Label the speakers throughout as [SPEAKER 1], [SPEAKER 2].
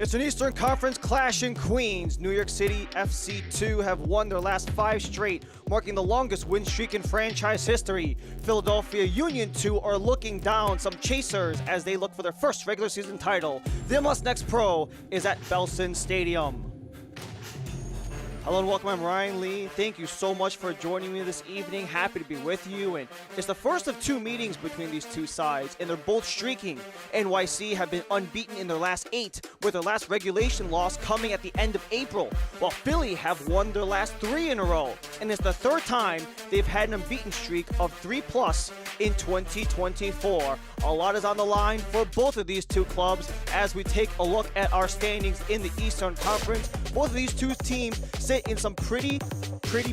[SPEAKER 1] It's an Eastern Conference clash in Queens. New York City FC 2 have won their last 5 straight, marking the longest win streak in franchise history. Philadelphia Union 2 are looking down some chasers as they look for their first regular season title. The MLS Next Pro is at Belson Stadium. Hello and welcome, I'm Ryan Lee. Thank you so much for joining me this evening. Happy to be with you. And it's the first of 2 meetings between these two sides, and they're both streaking. NYC have been unbeaten in their last 8, with their last regulation loss coming at the end of April, while Philly have won their last 3 in a row. And it's the 3rd time they've had an unbeaten streak of 3+ in 2024. A lot is on the line for both of these two clubs as we take a look at our standings in the Eastern Conference. Both of these two teams sit in some pretty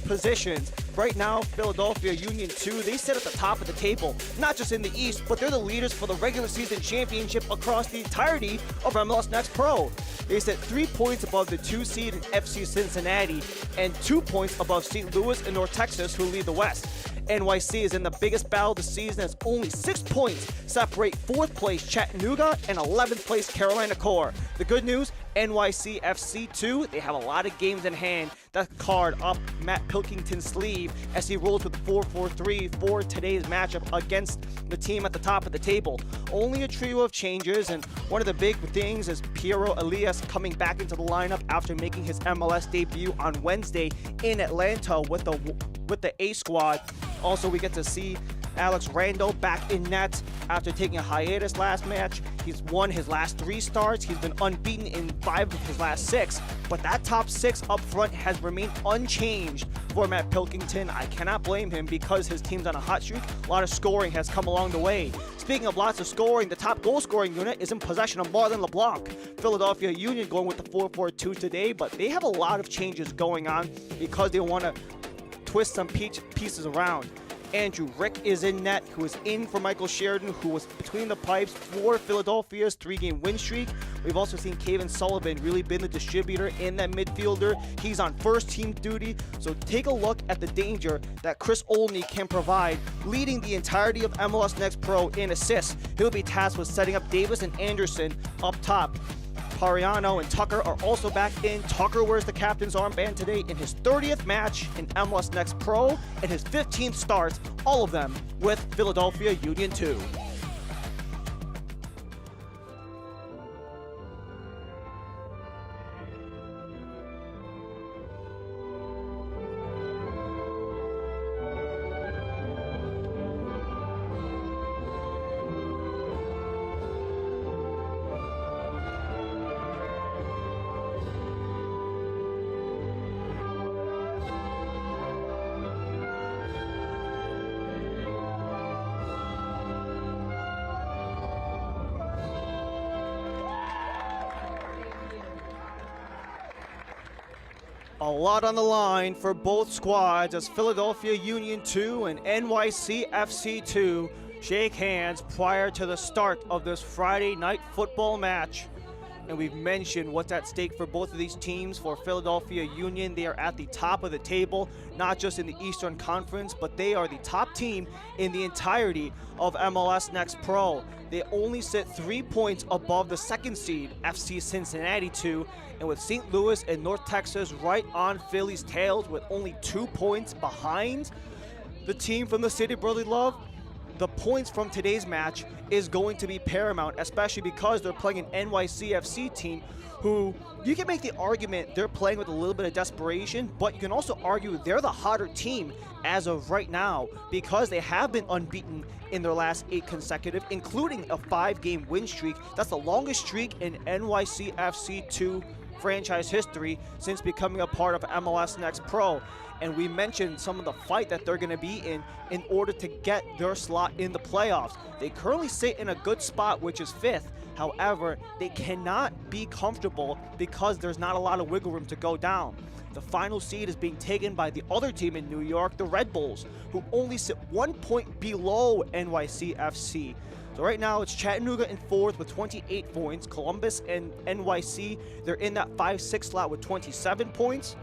[SPEAKER 1] positions. Right now, Philadelphia Union 2, they sit at the top of the table, not just in the East, but they're the leaders for the regular season championship across the entirety of MLS Next Pro. They sit 3 points above the 2 seed in FC Cincinnati and 2 points above St. Louis and North Texas, who lead the West. NYC is in the biggest battle of the season as only 6 points separate 4th place Chattanooga and 11th place Carolina Core. The good news, NYCFC 2, they have a lot of games in hand. That card up Matt Pilkington's sleeve as he rolls with 4-4-3 for today's matchup against the team at the top of the table. Only a trio of changes, and one of the big things is Piero Elias coming back into the lineup after making his MLS debut on Wednesday in Atlanta with the A squad. Also, we get to see Alex Randall back in net after taking a hiatus last match. He's won his last 3 starts. He's been unbeaten in 5 of his last 6. But that top 6 up front has remained unchanged for Matt Pilkington. I cannot blame him because his team's on a hot streak. A lot of scoring has come along the way. Speaking of lots of scoring, the top goal scoring unit is in possession of Marlon LeBlanc. Philadelphia Union going with the 4-4-2 today, but they have a lot of changes going on because they want to twist some pieces around. Andrew Rick is in net, who is in for Michael Sheridan, who was between the pipes for Philadelphia's 3-game win streak. We've also seen Kevin Sullivan really been the distributor in that midfielder. He's on first team duty, so take a look at the danger that Chris Olney can provide, leading the entirety of MLS Next Pro in assists. He'll be tasked with setting up Davis and Anderson up top. Pariano and Tucker are also back in. Tucker wears the captain's armband today in his 30th match in MLS Next Pro and his 15th starts, all of them with Philadelphia Union 2. A lot on the line for both squads as Philadelphia Union 2 and NYCFC 2 shake hands prior to the start of this Friday night football match. And we've mentioned what's at stake for both of these teams. For Philadelphia Union, they are at the top of the table, not just in the Eastern Conference, but they are the top team in the entirety of MLS Next Pro. They only sit 3 points above the 2nd seed, FC Cincinnati 2, and with St. Louis and North Texas right on Philly's tails with only 2 points behind the team from the city of brotherly love, the points from today's match is going to be paramount, especially because they're playing an NYCFC team who you can make the argument they're playing with a little bit of desperation, but you can also argue they're the hotter team as of right now because they have been unbeaten in their last 8 consecutive, including a 5-game win streak. That's the longest streak in NYCFC 2 franchise history since becoming a part of MLS Next Pro. And we mentioned some of the fight that they're going to be in order to get their slot in the playoffs. They currently sit in a good spot, which is 5th. However, they cannot be comfortable because there's not a lot of wiggle room to go down. The final seed is being taken by the other team in New York, the Red Bulls, who only sit 1 point below NYCFC. So right now it's Chattanooga in 4th with 28 points. Columbus and NYC, they're in that 5-6 slot with 27 points.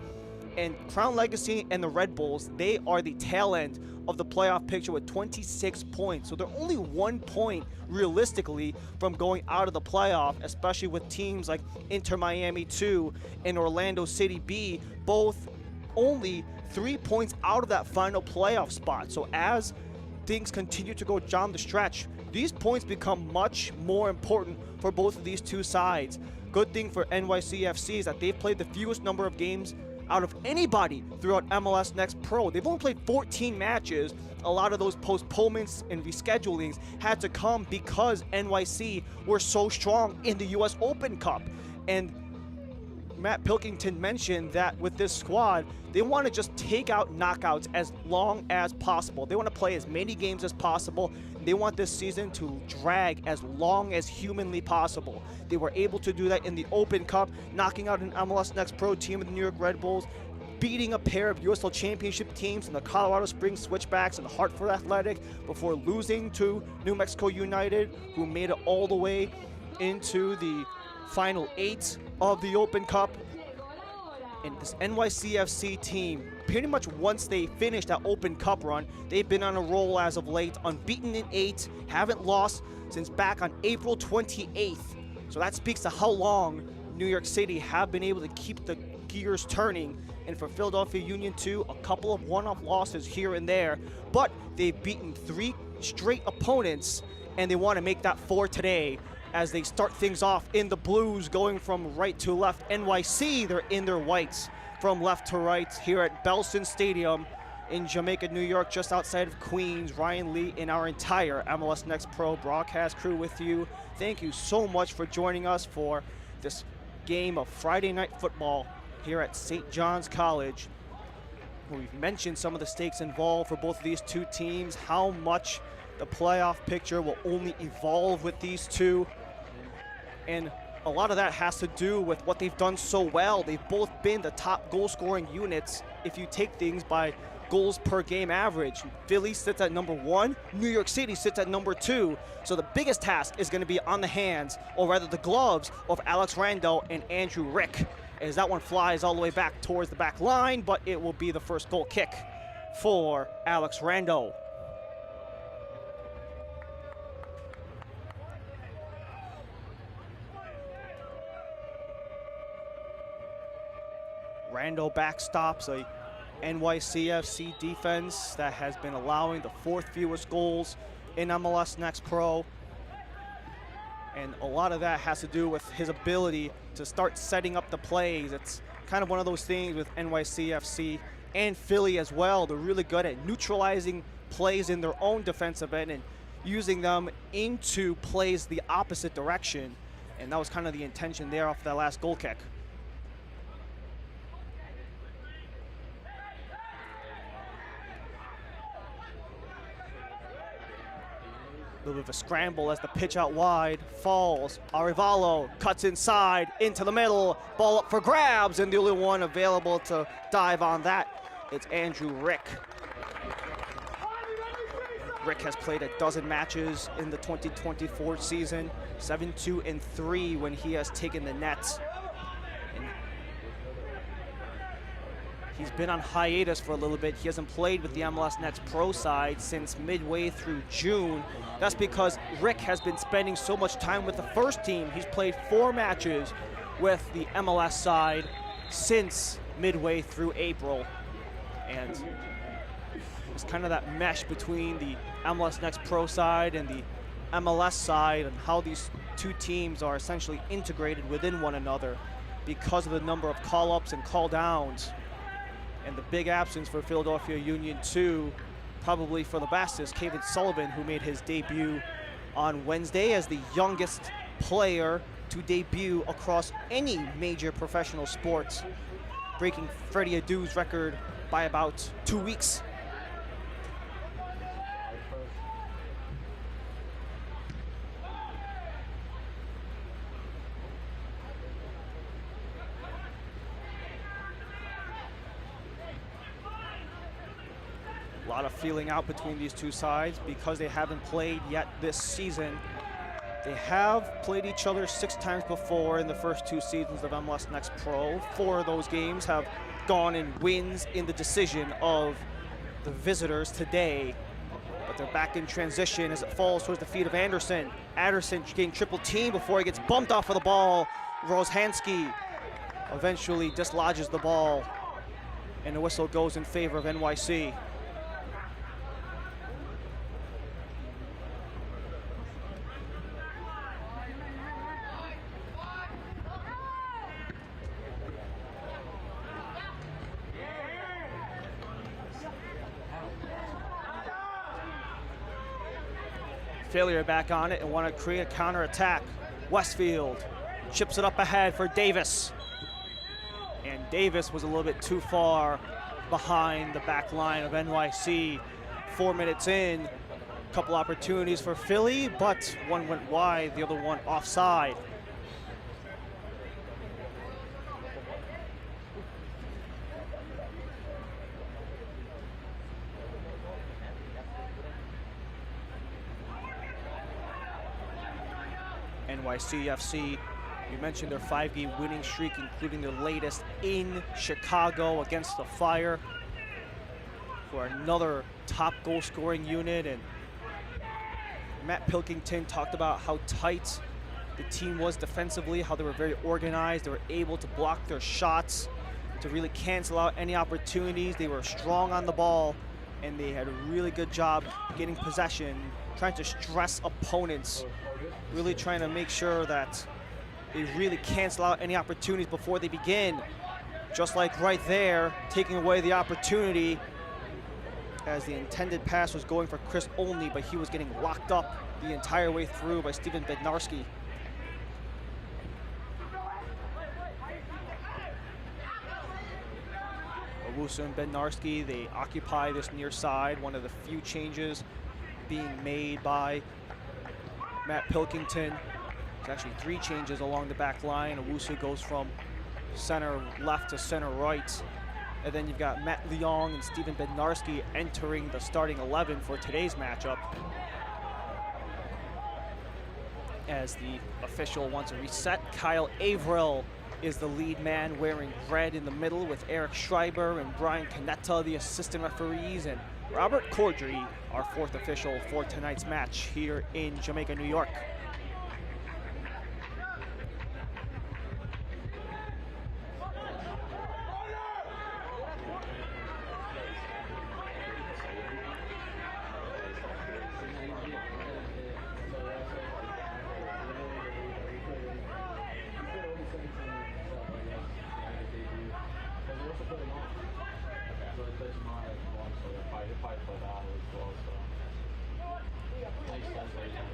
[SPEAKER 1] And Crown Legacy and the Red Bulls, they are the tail end of the playoff picture with 26 points. So they're only 1 point realistically from going out of the playoff, especially with teams like Inter Miami 2 and Orlando City B, both only 3 points out of that final playoff spot. So as things continue to go down the stretch, these points become much more important for both of these two sides. Good thing for NYCFC is that they've played the fewest number of games out of anybody throughout MLS Next Pro. They've only played 14 matches. A lot of those postponements and reschedulings had to come because NYC were so strong in the US Open Cup. And Matt Pilkington mentioned that with this squad, they want to just take out knockouts as long as possible. They want to play as many games as possible. They want this season to drag as long as humanly possible. They were able to do that in the Open Cup, knocking out an MLS Next Pro team of the New York Red Bulls, beating a pair of USL Championship teams in the Colorado Springs Switchbacks and the Hartford Athletic before losing to New Mexico United, who made it all the way into the Final 8 of the Open Cup. And this NYCFC team, pretty much once they finished that Open Cup run, they've been on a roll as of late, unbeaten in 8, haven't lost since back on April 28th. So that speaks to how long New York City have been able to keep the gears turning. And for Philadelphia Union 2, a couple of one-off losses here and there, but they've beaten 3 straight opponents, and they want to make that 4 today as they start things off in the blues, going from right to left. NYC, they're in their whites from left to right here at Belson Stadium in Jamaica, New York, just outside of Queens. Ryan Lee and our entire MLS Next Pro broadcast crew with you. Thank you so much for joining us for this game of Friday night football here at St. John's College. We've mentioned some of the stakes involved for both of these two teams, how much the playoff picture will only evolve with these two. And a lot of that has to do with what they've done so well. They've both been the top goal-scoring units if you take things by goals per game average. Philly sits at number 1, New York City sits at number 2. So the biggest task is going to be on the hands, or rather the gloves, of Alex Rando and Andrew Rick, as that one flies all the way back towards the back line, but it will be the first goal kick for Alex Rando. Rando backstops a NYCFC defense that has been allowing the 4th fewest goals in MLS Next Pro. And a lot of that has to do with his ability to start setting up the plays. It's kind of one of those things with NYCFC and Philly as well. They're really good at neutralizing plays in their own defensive end and using them into plays the opposite direction. And that was kind of the intention there off that last goal kick. A little bit of a scramble as the pitch out wide falls. Arevalo cuts inside into the middle. Ball up for grabs, and the only one available to dive on that, it's Andrew Rick. Rick has played a dozen matches in the 2024 season, 7-2-3 when he has taken the nets. He's been on hiatus for a little bit. He hasn't played with the MLS Next Pro side since midway through June. That's because Rick has been spending so much time with the first team. He's played 4 matches with the MLS side since midway through April. And it's kind of that mesh between the MLS Next Pro side and the MLS side, and how these two teams are essentially integrated within one another because of the number of call-ups and call-downs. And the big absence for Philadelphia Union 2, probably for the best, is Kevin Sullivan, who made his debut on Wednesday as the youngest player to debut across any major professional sports, breaking Freddie Adu's record by about 2 weeks. A lot of feeling out between these two sides because they haven't played yet this season. They have played each other 6 times before in the first 2 seasons of MLS Next Pro. 4 of those games have gone in wins in the decision of the visitors today. But they're back in transition as it falls towards the feet of Anderson. Anderson getting triple team before he gets bumped off of the ball. Rozhansky eventually dislodges the ball, and the whistle goes in favor of NYC. Failure back on it and want to create a counterattack. Westfield chips it up ahead for Davis. And Davis was a little bit too far behind the back line of NYC. 4 minutes in, a couple opportunities for Philly, but one went wide, the other one offside. NYCFC, you mentioned their 5-game winning streak, including their latest in Chicago against the Fire, who are another top goal-scoring unit. And Matt Pilkington talked about how tight the team was defensively, how they were very organized. They were able to block their shots, to really cancel out any opportunities. They were strong on the ball, and they had a really good job getting possession, trying to stress opponents, really trying to make sure that they really cancel out any opportunities before they begin. Just like right there, taking away the opportunity as the intended pass was going for Chris Olney, but he was getting locked up the entire way through by Steven Bednarski. Owusu and Bednarski, they occupy this near side, one of the few changes being made by Matt Pilkington. There's actually 3 changes along the back line. Owusu goes from center left to center right. And then you've got Matt Leong and Steven Bednarski entering the starting 11 for today's matchup, as the official wants to reset. Kyle Averill is the lead man, wearing red in the middle, with Eric Schreiber and Brian Canetta, the assistant referees, and Robert Cordry, our 4th official for tonight's match here in Jamaica, New York.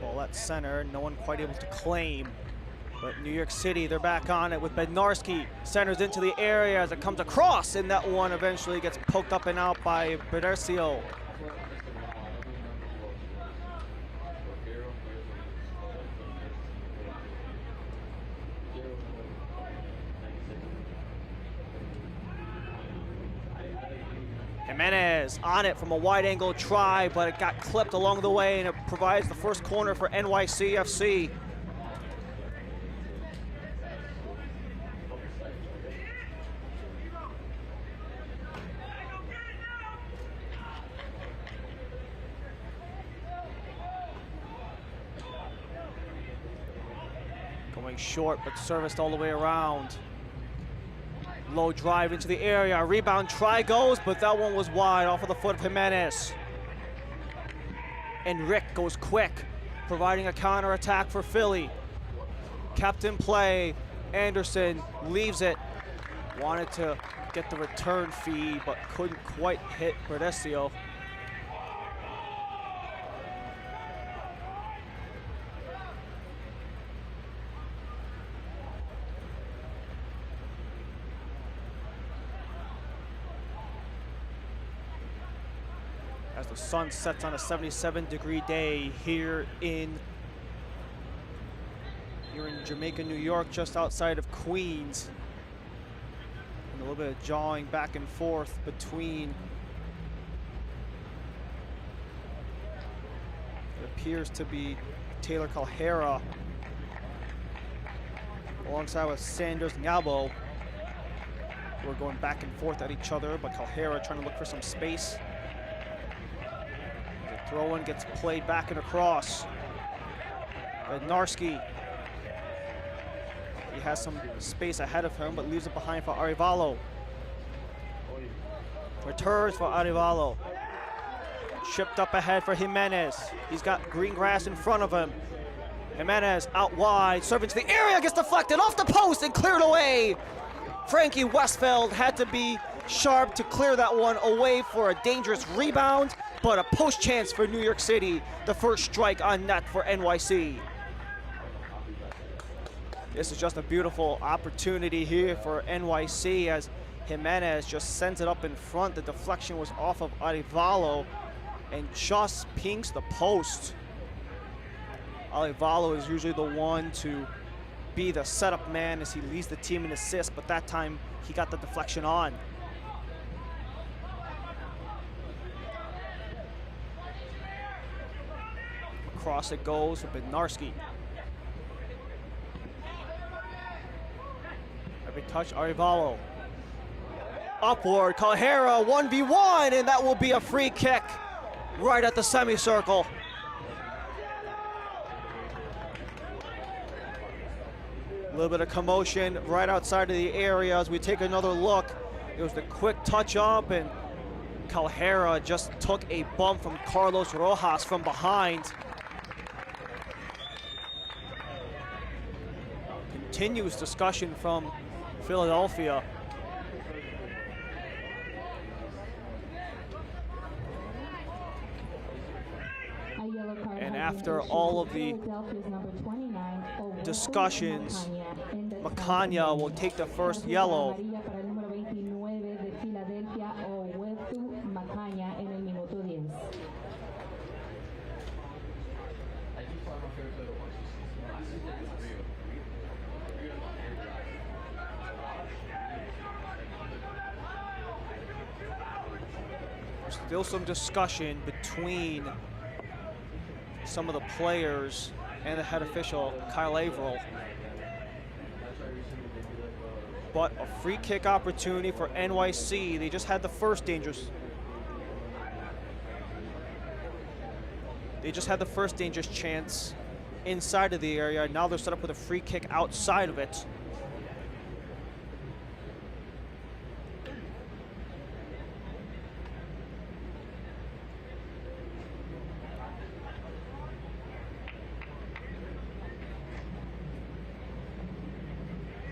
[SPEAKER 1] Ball at center, no one quite able to claim. But New York City, they're back on it with Bednarski. Centers into the area as it comes across, and that one eventually gets poked up and out by Berdercio. Jimenez on it from a wide angle try, but it got clipped along the way, and it provides the first corner for NYCFC. Going short, but serviced all the way around. Low drive into the area, rebound try goes, but that one was wide off of the foot of Jimenez. And Rick goes quick, providing a counterattack for Philly. Kept in play, Anderson leaves it. Wanted to get the return feed, but couldn't quite hit Berdercio. As the sun sets on a 77-degree day here in Jamaica, New York, just outside of Queens. And a little bit of jawing back and forth between, it appears to be Taylor Calhera alongside with Sanders Ngabo, who are going back and forth at each other, but Calhera trying to look for some space. Throw-in gets played back and across. Bednarski. He has some space ahead of him, but leaves it behind for Arevalo. Returns for Arevalo. Chipped up ahead for Jimenez. He's got green grass in front of him. Jimenez out wide, serving to the area, gets deflected off the post and cleared away. Frankie Westfeld had to be sharp to clear that one away for a dangerous rebound, but a post chance for New York City. The first strike on net for NYC. This is just a beautiful opportunity here for NYC as Jimenez just sends it up in front. The deflection was off of Arevalo and just pings the post. Arevalo is usually the one to be the setup man as he leads the team in assists, but that time he got the deflection on. Across it goes for Bednarski. Every touch, Arevalo. Upward, Kalhera 1v1, and that will be a free kick right at the semicircle. A little bit of commotion right outside of the area as we take another look. It was the quick touch up, and Kalhera just took a bump from Carlos Rojas from behind. Continuous discussion from Philadelphia. And after all of the discussions, Macania will take the first yellow. Still some discussion between some of the players and the head official, Kyle Averill. But a free kick opportunity for NYC. They just had the first dangerous. They just had the first dangerous chance inside of the area. Now they're set up with a free kick outside of it.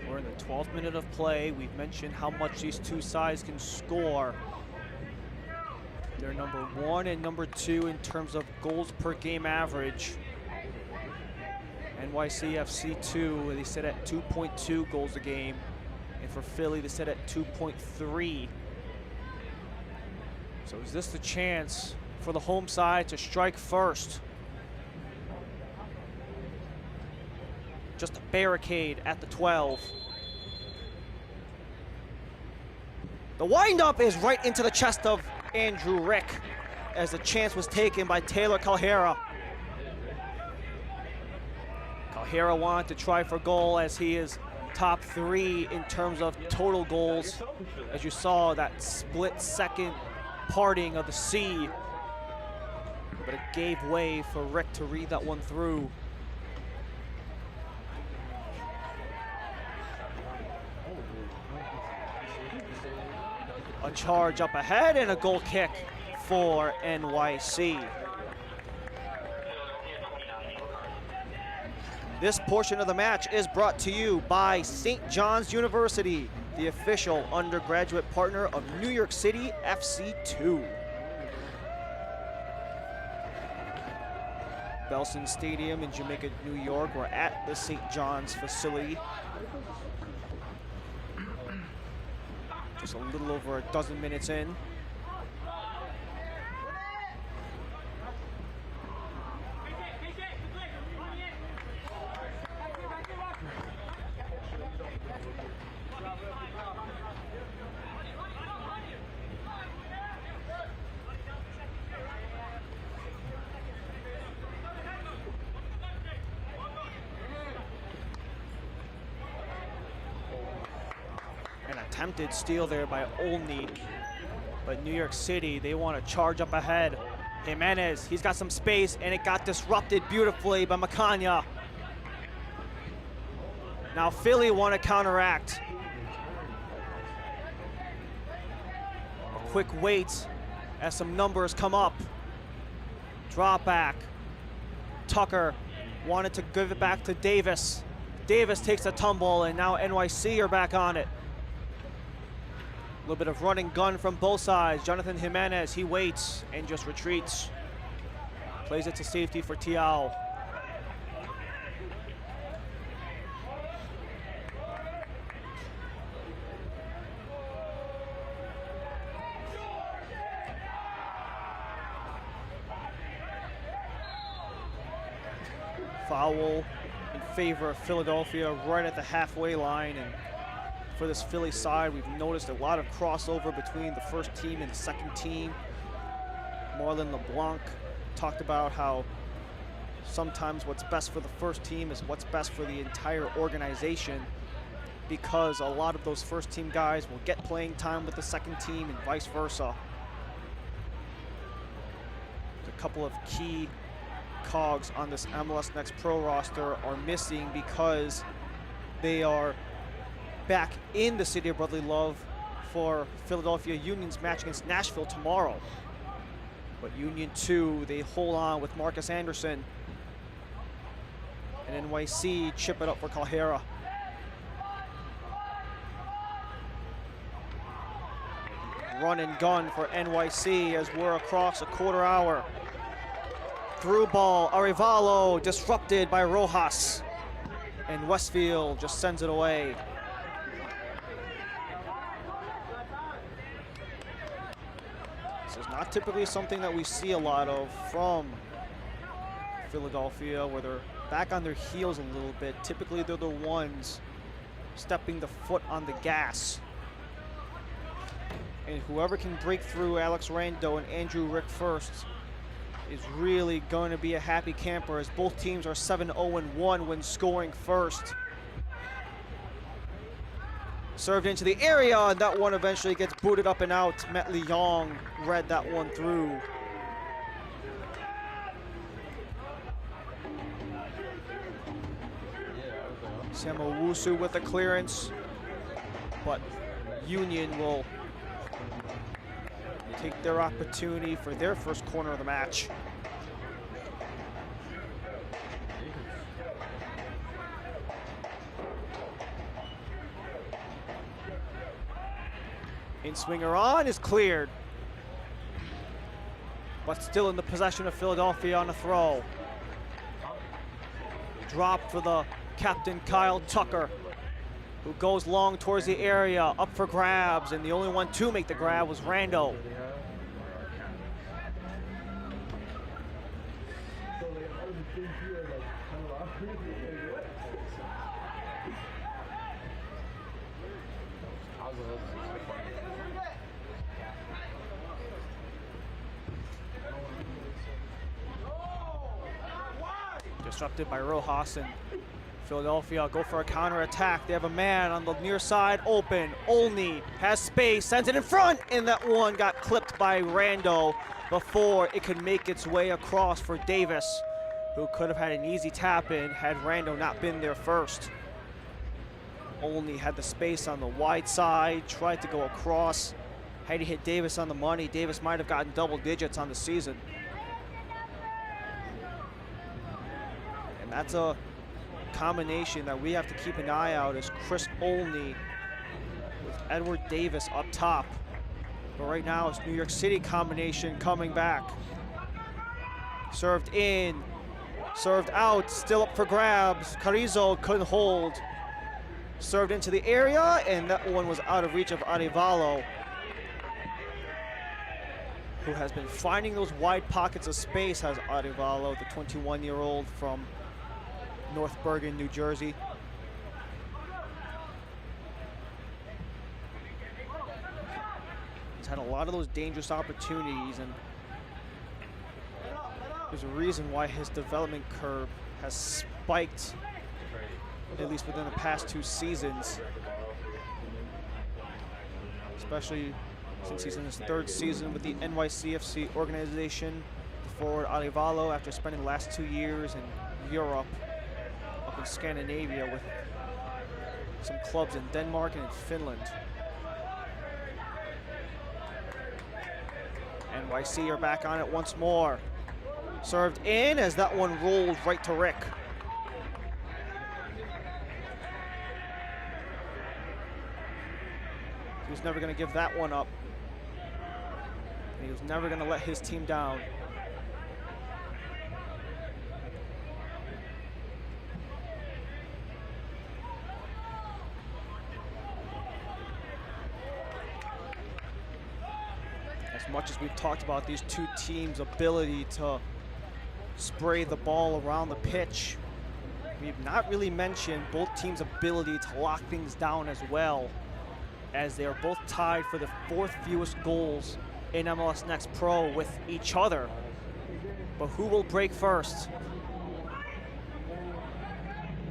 [SPEAKER 1] We're in the 12th minute of play. We've mentioned how much these two sides can score. They're number 1 and number 2 in terms of goals per game average. NYCFC 2, they sit at 2.2 goals a game. And for Philly, they sit at 2.3. So is this the chance for the home side to strike first? Just a barricade at the 12. The windup is right into the chest of Andrew Rick as the chance was taken by Taylor Kalhera. Kalhera wanted to try for goal as he is top 3 in terms of total goals. As you saw, that split second parting of the C. But it gave way for Rick to read that one through. A charge up ahead and a goal kick for NYC. This portion of the match is brought to you by St. John's University, the official undergraduate partner of New York City FC 2. Belson Stadium in Jamaica, New York. We're at the St. John's facility. Just a little over a dozen minutes in. Attempted steal there by Olney, but New York City, they want to charge up ahead. Jimenez, he's got some space, and it got disrupted beautifully by Macania. Now Philly want to counteract. A quick wait as some numbers come up. Drop back. Tucker wanted to give it back to Davis. Davis takes a tumble, and now NYC are back on it. A little bit of running gun from both sides. Jonathan Jimenez, he waits and just retreats. Plays it to safety for Tiao. Foul in favor of Philadelphia right at the halfway line. And for this Philly side, we've noticed a lot of crossover between the first team and the second team. Marlon LeBlanc talked about how sometimes what's best for the first team is what's best for the entire organization, because a lot of those first team guys will get playing time with the second team and vice versa. There's a couple of key cogs on this MLS Next Pro roster are missing because they are back in the city of brotherly love for Philadelphia Union's match against Nashville tomorrow. But Union 2, they hold on with Marcus Anderson. And NYC chip it up for Calhera. Run and gun for NYC as we're across a quarter hour. Through ball, Arevalo disrupted by Rojas. And Westfield just sends it away. This is not typically something that we see a lot of from Philadelphia, where they're back on their heels a little bit. Typically they're the ones stepping the foot on the gas. And whoever can break through Alex Rando and Andrew Rick first is really going to be a happy camper, as both teams are 7-0-1 when scoring first. Served into the area, and that one eventually gets booted up and out. Matt Leong read that one through. Sam Owusu with the clearance, but Union will take their opportunity for their first corner of the match. In-swinger on is cleared, but still in the possession of Philadelphia on a throw. Drop for the captain, Kyle Tucker, who goes long towards the area, up for grabs, and the only one to make the grab was Rando. Disrupted by Rojas, and Philadelphia go for a counter-attack. They have a man on the near side open. Olney has space, sends it in front, and that one got clipped by Rando before it could make its way across for Davis, who could have had an easy tap in had Rando not been there first. Olney had the space on the wide side, tried to go across. Had he hit Davis on the money, Davis might have gotten double digits on the season. And that's a combination that we have to keep an eye out, is Chris Olney with Edward Davis up top. But right now it's New York City combination coming back. Served in, served out, still up for grabs. Carrizo couldn't hold. Served into the area, and that one was out of reach of Arevalo, who has been finding those wide pockets of space, has Arevalo, the 21-year-old from North Bergen, New Jersey. He's had a lot of those dangerous opportunities, and there's a reason why his development curve has spiked, at least within the past 2 seasons, especially since he's in his 3rd season with the NYCFC organization. forward Alivalo, after spending the last 2 years in Europe, up in Scandinavia with some clubs in Denmark and in Finland. NYC are back on it once more. Served in as that one rolled right to Rick. He was never going to give that one up. He was never going to let his team down. As much as we've talked about these two teams' ability to spray the ball around the pitch, we've not really mentioned both teams' ability to lock things down as well, as they are both tied for the 4th fewest goals in MLS Next Pro with each other. But who will break first?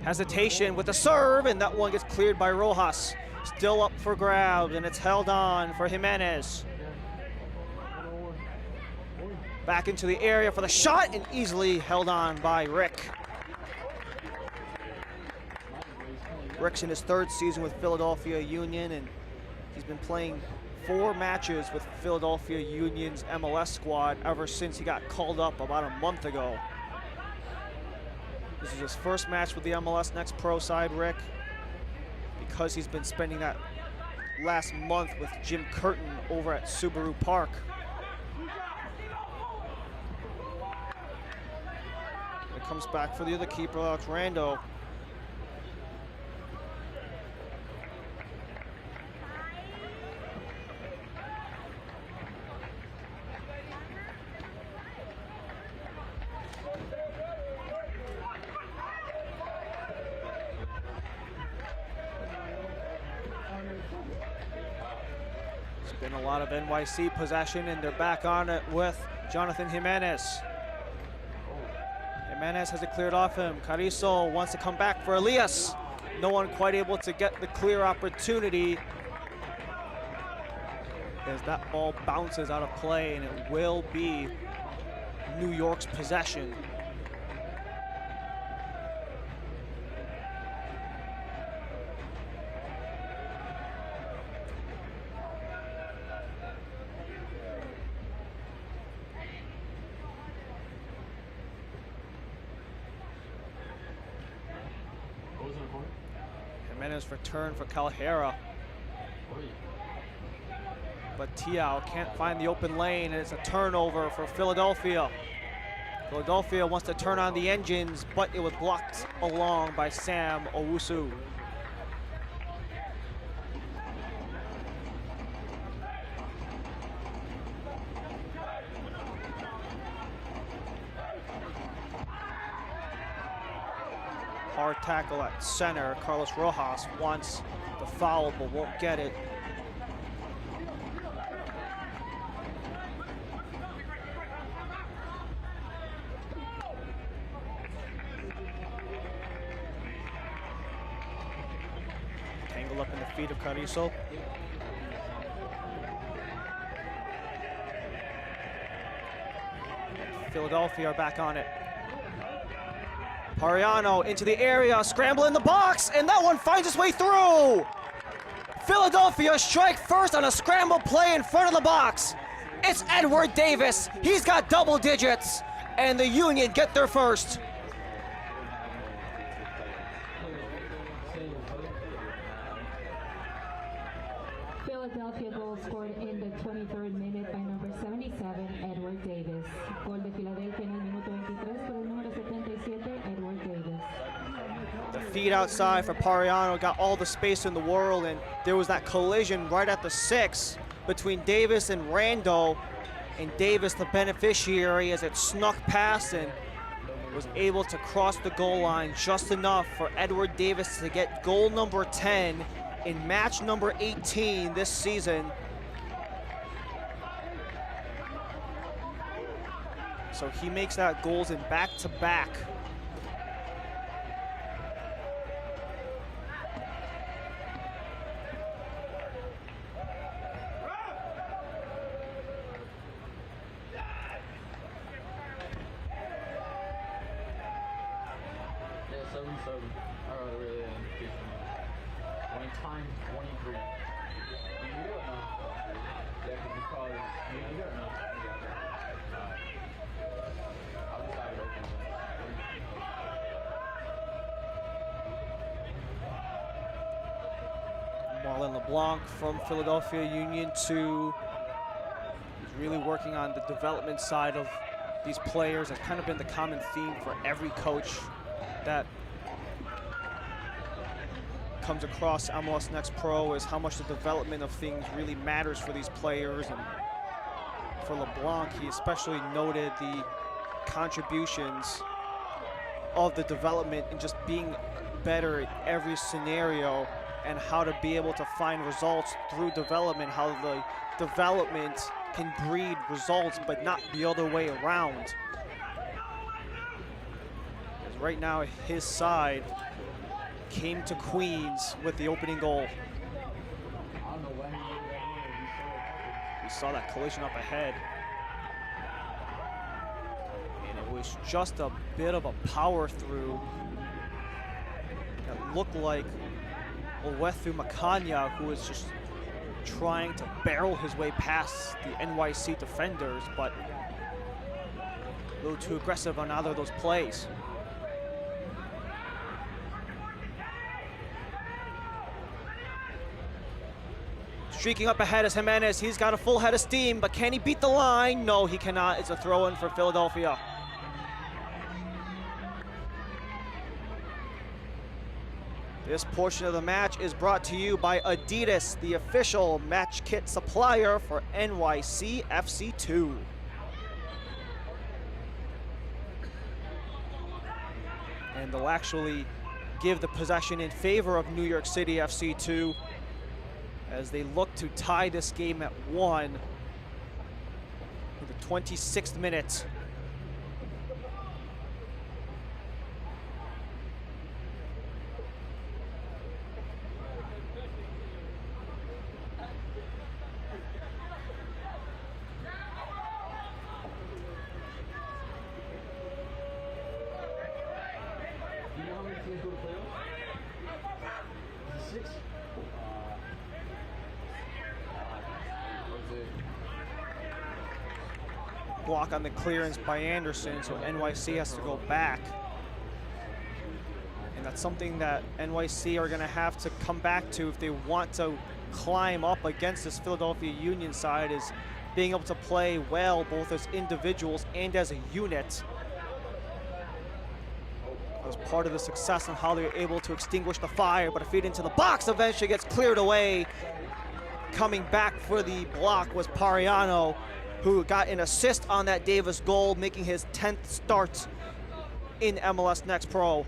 [SPEAKER 1] Hesitation with the serve, and that one gets cleared by Rojas. Still up for grabs, and it's held on for Jimenez. Back into the area for the shot, and easily held on by Rick. Rick's in his 3rd season with Philadelphia Union, and he's been playing 4 matches with Philadelphia Union's MLS squad ever since he got called up about a month ago. This is his 1st match with the MLS Next Pro side, Rick, because he's been spending that last month with Jim Curtin over at Subaru Park. It comes back for the other keeper, Alex Rando. Been a lot of NYC possession, and they're back on it with Jonathan Jimenez. Jimenez has it cleared off him. Carrizo wants to come back for Elias. No one quite able to get the clear opportunity as that ball bounces out of play, and it will be New York's possession. Jimenez return for Calhera. But Tiao can't find the open lane, and it's a turnover for Philadelphia. Philadelphia wants to turn on the engines, but it was blocked along by Sam Owusu. Hard tackle at center. Carlos Rojas wants the foul, but won't get it. Tangled up in the feet of Carrizo. Philadelphia are back on it. Pariano into the area, scramble in the box, and that one finds its way through. Philadelphia strike first on a scramble play in front of the box. It's Edward Davis. He's got double digits, and the Union get their first.
[SPEAKER 2] Philadelphia goal scored in the 23rd minute by number 77, Edward Davis. Gol de Philadelphia en el minuto 23 por el número 77, Edward Davis.
[SPEAKER 1] The feed outside for Pariano got all the space in the world, and there was that collision right at the 6 between Davis and Rando, and Davis the beneficiary as it snuck past and was able to cross the goal line just enough for Edward Davis to get goal number 10 in match number 18 this season. So he makes that goals in back-to-back.
[SPEAKER 3] 7. I rather really when time 23. You do it now. Yeah, because you call it. You do it now. I'll decide it open.
[SPEAKER 1] Marlon LeBlanc from Philadelphia Union 2. He's really working on the development side of these players. It's kind of been the common theme for every coach that comes across MLS Next Pro, is how much the development of things really matters for these players. And for LeBlanc, he especially noted the contributions of the development and just being better at every scenario, and how to be able to find results through development, how the development can breed results but not the other way around. Because right now his side came to Queens with the opening goal. We saw that collision up ahead. And it was just a bit of a power through that looked like Owethu Makanya, who was just trying to barrel his way past the NYC defenders, but a little too aggressive on either of those plays. Streaking up ahead is Jimenez. He's got a full head of steam, but can he beat the line? No, he cannot. It's a throw-in for Philadelphia. This portion of the match is brought to you by Adidas, the official match kit supplier for NYCFC 2. And they'll actually give the possession in favor of New York City FC 2 as they look to tie this game at 1 in the 26th minute. Block on the clearance by Anderson, so NYC has to go back. And that's something that NYC are gonna have to come back to if they want to climb up against this Philadelphia Union side, is being able to play well both as individuals and as a unit. As part of the success and how they're able to extinguish the fire, but a feed into the box eventually gets cleared away. Coming back for the block was Pariano, who got an assist on that Davis goal, making his 10th start in MLS Next Pro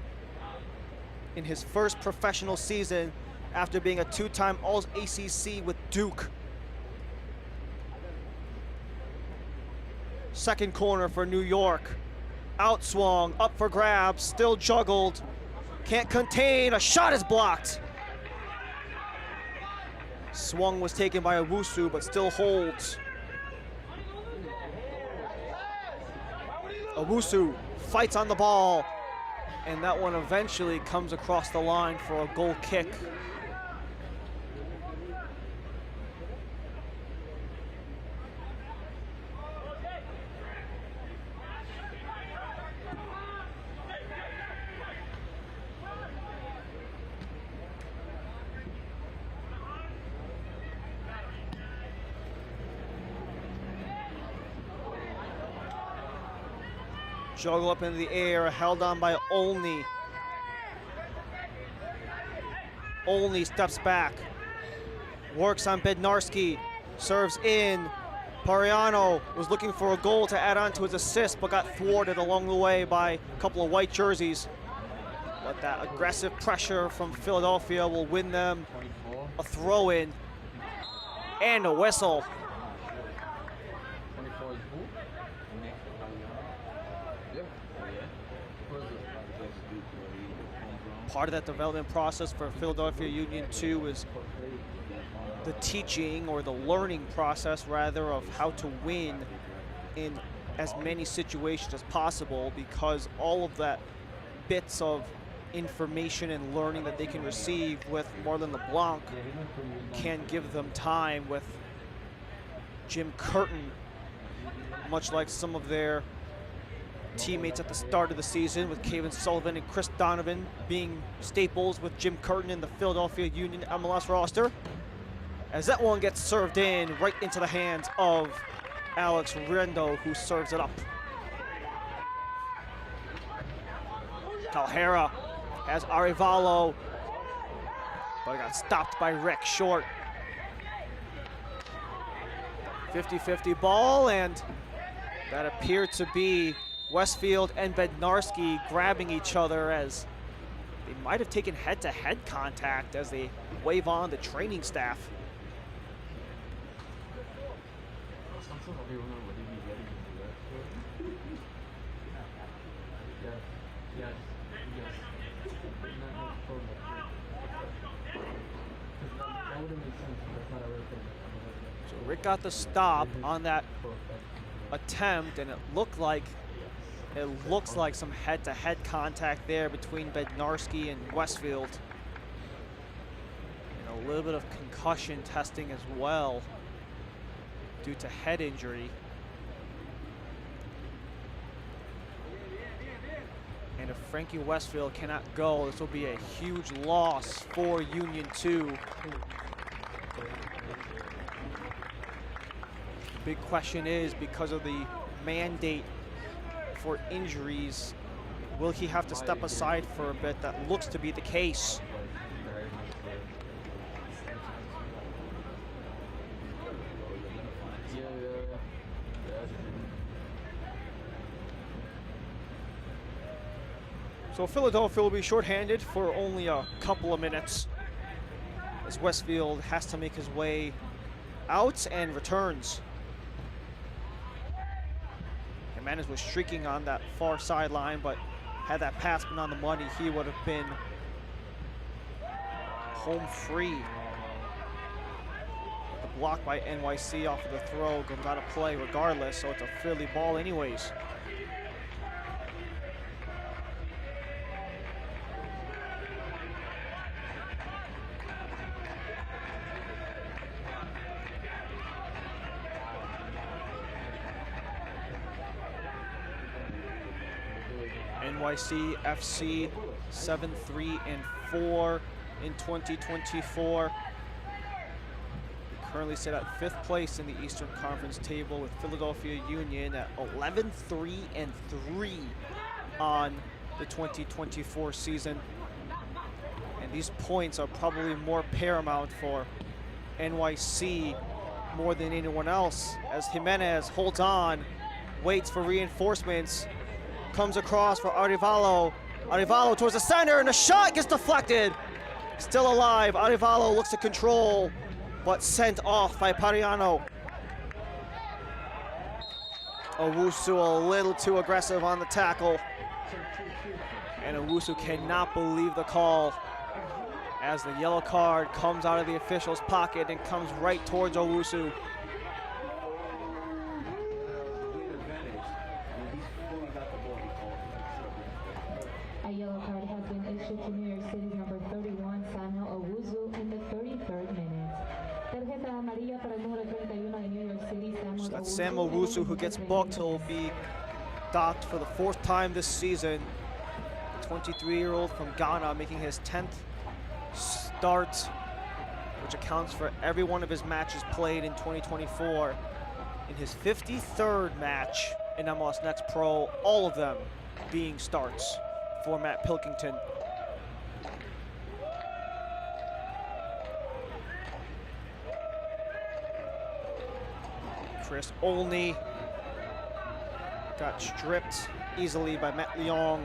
[SPEAKER 1] in his first professional season after being a 2-time All-ACC with Duke. Second corner for New York. Outswung, up for grabs, still juggled. Can't contain, a shot is blocked. Swung was taken by Owusu, but still holds. Owusu fights on the ball, and that one eventually comes across the line for a goal kick. Juggle up into the air, held on by Olney. Olney steps back, works on Bednarski, serves in. Pariano was looking for a goal to add on to his assist, but got thwarted along the way by a couple of white jerseys. But that aggressive pressure from Philadelphia will win them a throw-in and a whistle. Part of that development process for Philadelphia Union 2 is the teaching, or the learning process rather, of how to win in as many situations as possible, because all of that bits of information and learning that they can receive with Marlon LeBlanc can give them time with Jim Curtin, much like some of their teammates at the start of the season, with Kevin Sullivan and Chris Donovan being staples with Jim Curtin in the Philadelphia Union MLS roster. As that one gets served in right into the hands of Alex Rendo, who serves it up. Calhera has Arevalo, but got stopped by Rick short. 50-50 ball, and that appeared to be Westfield and Bednarski grabbing each other, as they might have taken head-to-head contact as they wave on the training staff. So Rick got the stop on that attempt, and it looks like some head-to-head contact there between Bednarski and Westfield. And a little bit of concussion testing as well due to head injury. And if Frankie Westfield cannot go, this will be a huge loss for Union 2. The big question is, because of the mandate for injuries, will he have to step aside for a bit? That looks to be the case. So Philadelphia will be shorthanded for only a couple of minutes, as Westfield has to make his way out and returns. Jimenez was streaking on that far sideline, but had that pass been on the money, he would have been home free. The block by NYC off of the throw goes out of play regardless, so it's a Philly ball anyways. NYCFC 7-3-4 in 2024. We currently sit at 5th place in the Eastern Conference table, with Philadelphia Union at 11-3-3 on the 2024 season. And these points are probably more paramount for NYC more than anyone else, as Jimenez holds on, waits for reinforcements, comes across for Arevalo. Arevalo towards the center, and the shot gets deflected. Still alive. Arevalo looks to control, but sent off by Pariano. Owusu a little too aggressive on the tackle. And Owusu cannot believe the call, as the yellow card comes out of the official's pocket and comes right towards Owusu.
[SPEAKER 2] A yellow card has been issued to New York City's number 31, Samuel Owusu, in the 33rd minute. Tarjeta amarilla para el número 31 de New York City, Samuel
[SPEAKER 1] So that's
[SPEAKER 2] Owusu.
[SPEAKER 1] Sam Owusu who gets booked. He'll be docked for the 4th time this season. The 23-year-old from Ghana making his 10th start, which accounts for every one of his matches played in 2024. In his 53rd match in MLS Next Pro, all of them being starts for Matt Pilkington. Chris Olney got stripped easily by Matt Leong.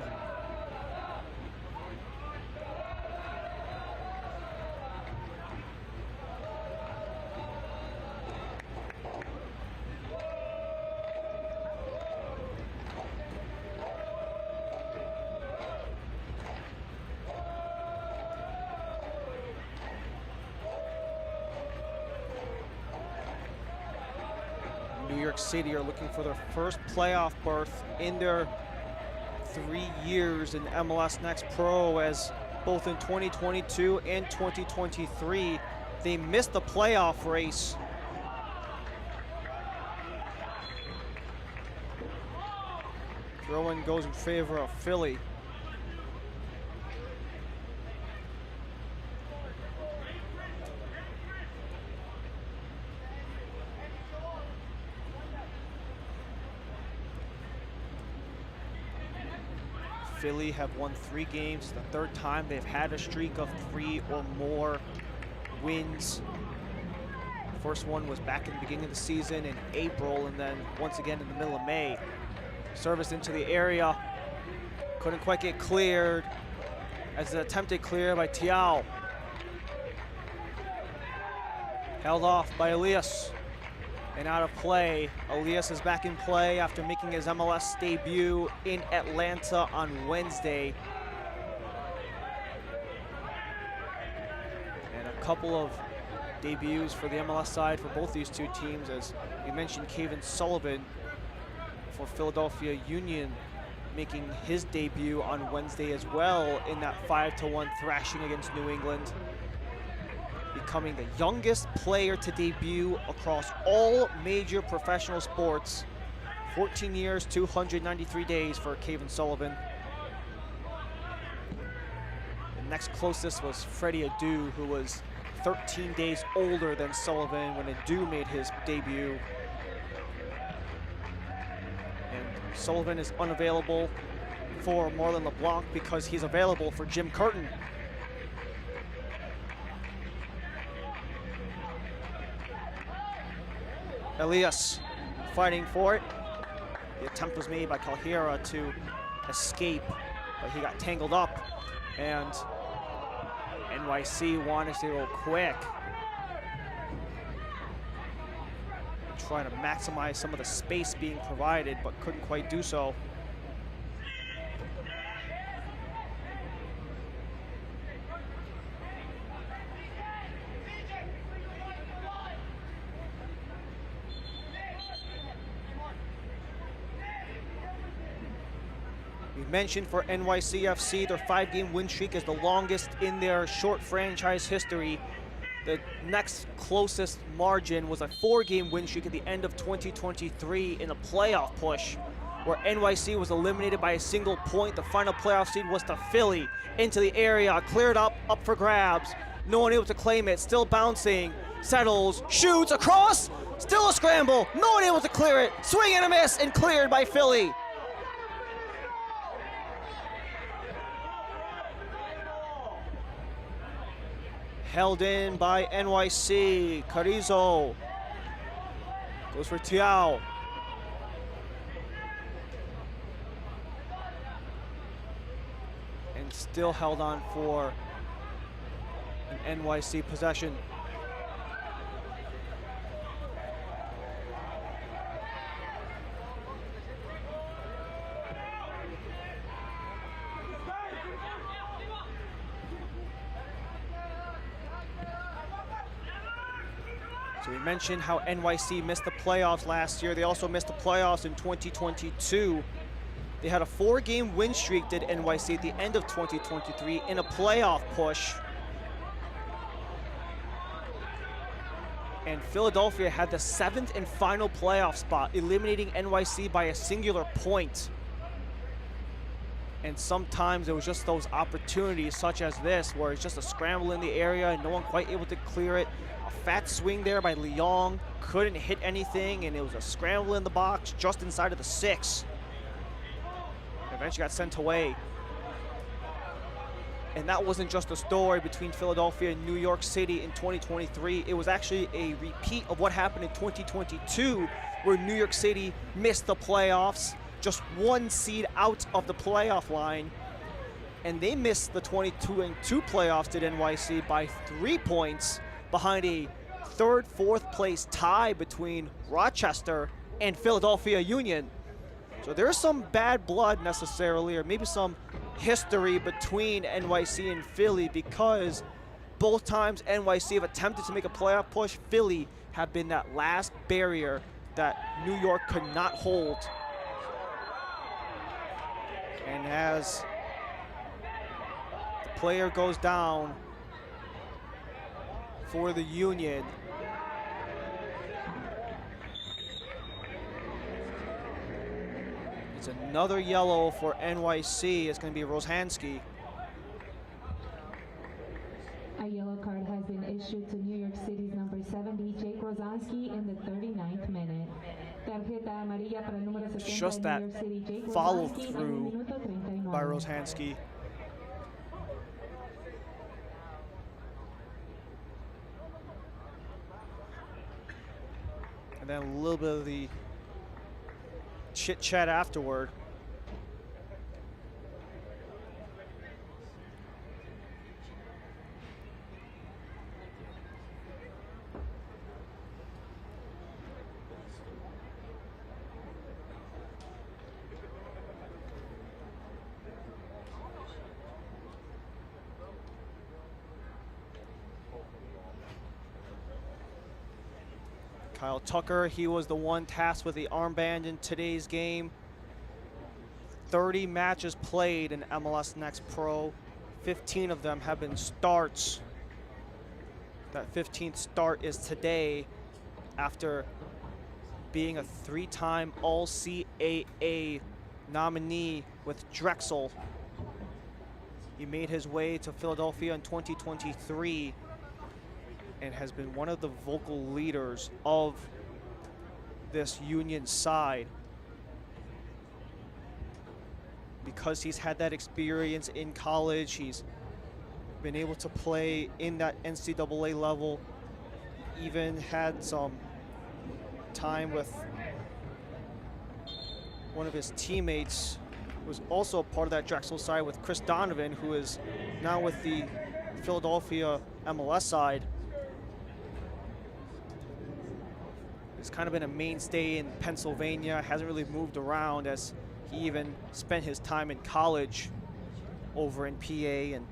[SPEAKER 1] New York City are looking for their first playoff berth in their 3 years in MLS Next Pro, as both in 2022 and 2023, they missed the playoff race. Throw-in goes in favor of Philly. Philly have won 3 games. It's the 3rd time they've had a streak of 3 or more wins. First one was back in the beginning of the season in April, and then once again in the middle of May. Service into the area. Couldn't quite get cleared as an attempted clear by Tiao. Held off by Elias. And out of play. Elias is back in play after making his MLS debut in Atlanta on Wednesday. And a couple of debuts for the MLS side for both these two teams, as we mentioned, Kevin Sullivan for Philadelphia Union making his debut on Wednesday as well in that 5-1 thrashing against New England, becoming the youngest player to debut across all major professional sports. 14 years, 293 days for Kevin Sullivan. The next closest was Freddie Adu, who was 13 days older than Sullivan when Adu made his debut. And Sullivan is unavailable for Marlon LeBlanc because he's available for Jim Curtin. Elias fighting for it. The attempt was made by Calhera to escape, but he got tangled up, and NYC wanted to go quick, trying to maximize some of the space being provided, but couldn't quite do so. Mentioned for NYCFC, their 5-game win streak is the longest in their short franchise history. The next closest margin was a 4-game win streak at the end of 2023 in a playoff push, where NYC was eliminated by a single point. The final playoff seed was to Philly. Into the area, cleared up for grabs. No one able to claim it, still bouncing, settles, shoots across, still a scramble. No one able to clear it. Swing and a miss, and cleared by Philly. Held in by NYC. Carrizo goes for Tiao. And still held on for an NYC possession. So we mentioned how NYC missed the playoffs last year. They also missed the playoffs in 2022. They had a 4-game win streak, did NYC, at the end of 2023 in a playoff push. And Philadelphia had the 7th and final playoff spot, eliminating NYC by a singular point. And sometimes it was just those opportunities such as this, where it's just a scramble in the area and no one quite able to clear it. A fat swing there by Leong, couldn't hit anything, and it was a scramble in the box just inside of the 6. Eventually got sent away. And that wasn't just a story between Philadelphia and New York City in 2023. It was actually a repeat of what happened in 2022, where New York City missed the playoffs, just 1 seed out of the playoff line. And they missed the 22-2 playoffs, did NYC, by 3 points behind a 3rd, 4th place tie between Rochester and Philadelphia Union. So there's some bad blood necessarily, or maybe some history between NYC and Philly, because both times NYC have attempted to make a playoff push, Philly have been that last barrier that New York could not hold. And as the player goes down for the Union, it's another yellow for NYC. It's going to be Rozhansky.
[SPEAKER 2] A yellow card has been issued to New York City's number 70, Jake Rozhansky, in the 39th minute. Tarjeta amarilla para el número 70
[SPEAKER 1] Just
[SPEAKER 2] de
[SPEAKER 1] that
[SPEAKER 2] New York City, Jake
[SPEAKER 1] follow
[SPEAKER 2] Rozhansky, en el
[SPEAKER 1] through
[SPEAKER 2] minuto 39.
[SPEAKER 1] by Rozhansky. And then a little bit of the chit chat afterward. Kyle Tucker, he was the one tasked with the armband in today's game. 30 matches played in MLS Next Pro. 15 of them have been starts. That 15th start is today after being a 3-time All-CAA nominee with Drexel. He made his way to Philadelphia in 2023 and has been one of the vocal leaders of this Union side. Because he's had that experience in college, he's been able to play in that NCAA level, even had some time with one of his teammates who was also a part of that Drexel side with Chris Donovan, who is now with the Philadelphia MLS side. He's kind of been a mainstay in Pennsylvania, hasn't really moved around, as he even spent his time in college over in PA, and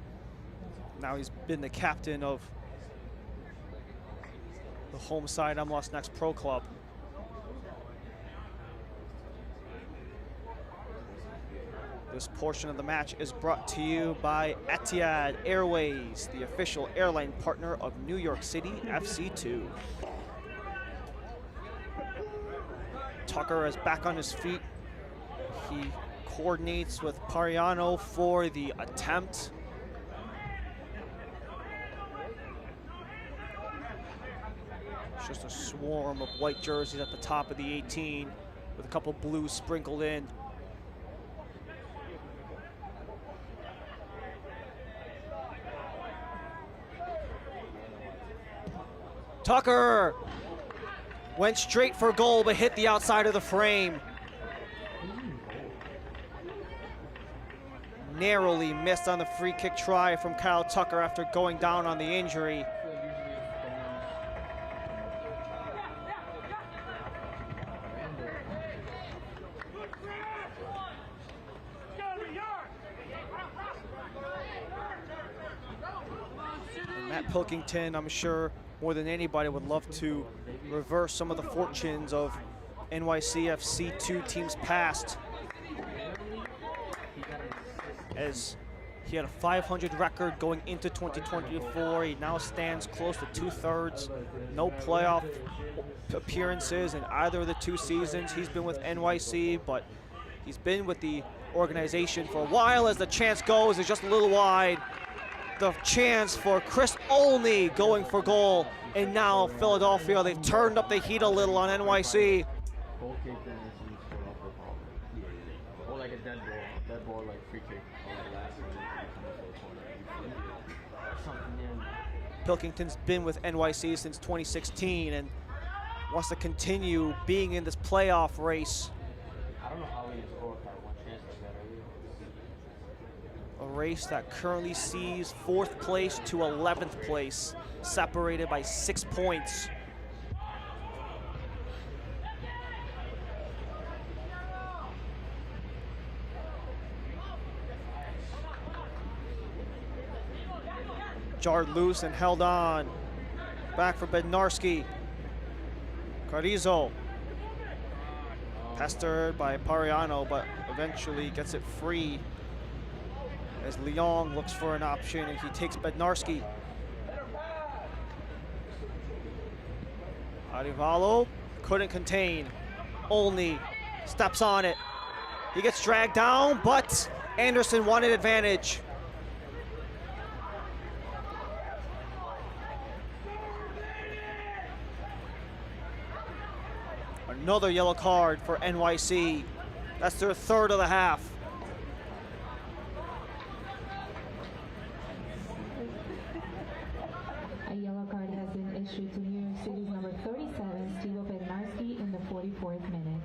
[SPEAKER 1] now he's been the captain of the home side MLS Next Pro Club. This portion of the match is brought to you by Etihad Airways, the official airline partner of New York City FC2. Tucker is back on his feet. He coordinates with Pariano for the attempt. It's just a swarm of white jerseys at the top of the 18 with a couple blues sprinkled in. Tucker went straight for goal, but hit the outside of the frame. Narrowly missed on the free kick try from Kyle Tucker after going down on the injury. And Matt Pilkington, I'm sure, more than anybody would love to reverse some of the fortunes of NYCFC 2 teams past, as he had a 500 record going into 2024. He now stands close to 2/3. No playoff appearances in either of the 2 seasons he's been with NYC, but he's been with the organization for a while. As the chance goes, it's just a little wide. The chance for Chris Olney going for goal, and now Philadelphia, they've turned up the heat a little on NYC.
[SPEAKER 3] Or like a dead ball like free kick.
[SPEAKER 1] Pilkington's been with NYC since 2016 and wants to continue being in this playoff race.
[SPEAKER 3] I don't know how he scored that one chance like that.
[SPEAKER 1] A race that currently sees 4th place to 11th place, separated by 6 points. Jarred loose and held on. Back for Bednarski. Carrizo. Pestered by Pariano, but eventually gets it free as Leong looks for an option and he takes Bednarski. Arivalo couldn't contain. Olney steps on it. He gets dragged down, but Anderson wanted advantage. Another yellow card for NYC. That's their third of the half.
[SPEAKER 2] A yellow card has been issued to New York City's number 37, Steven Bednarski, in the 44th minute.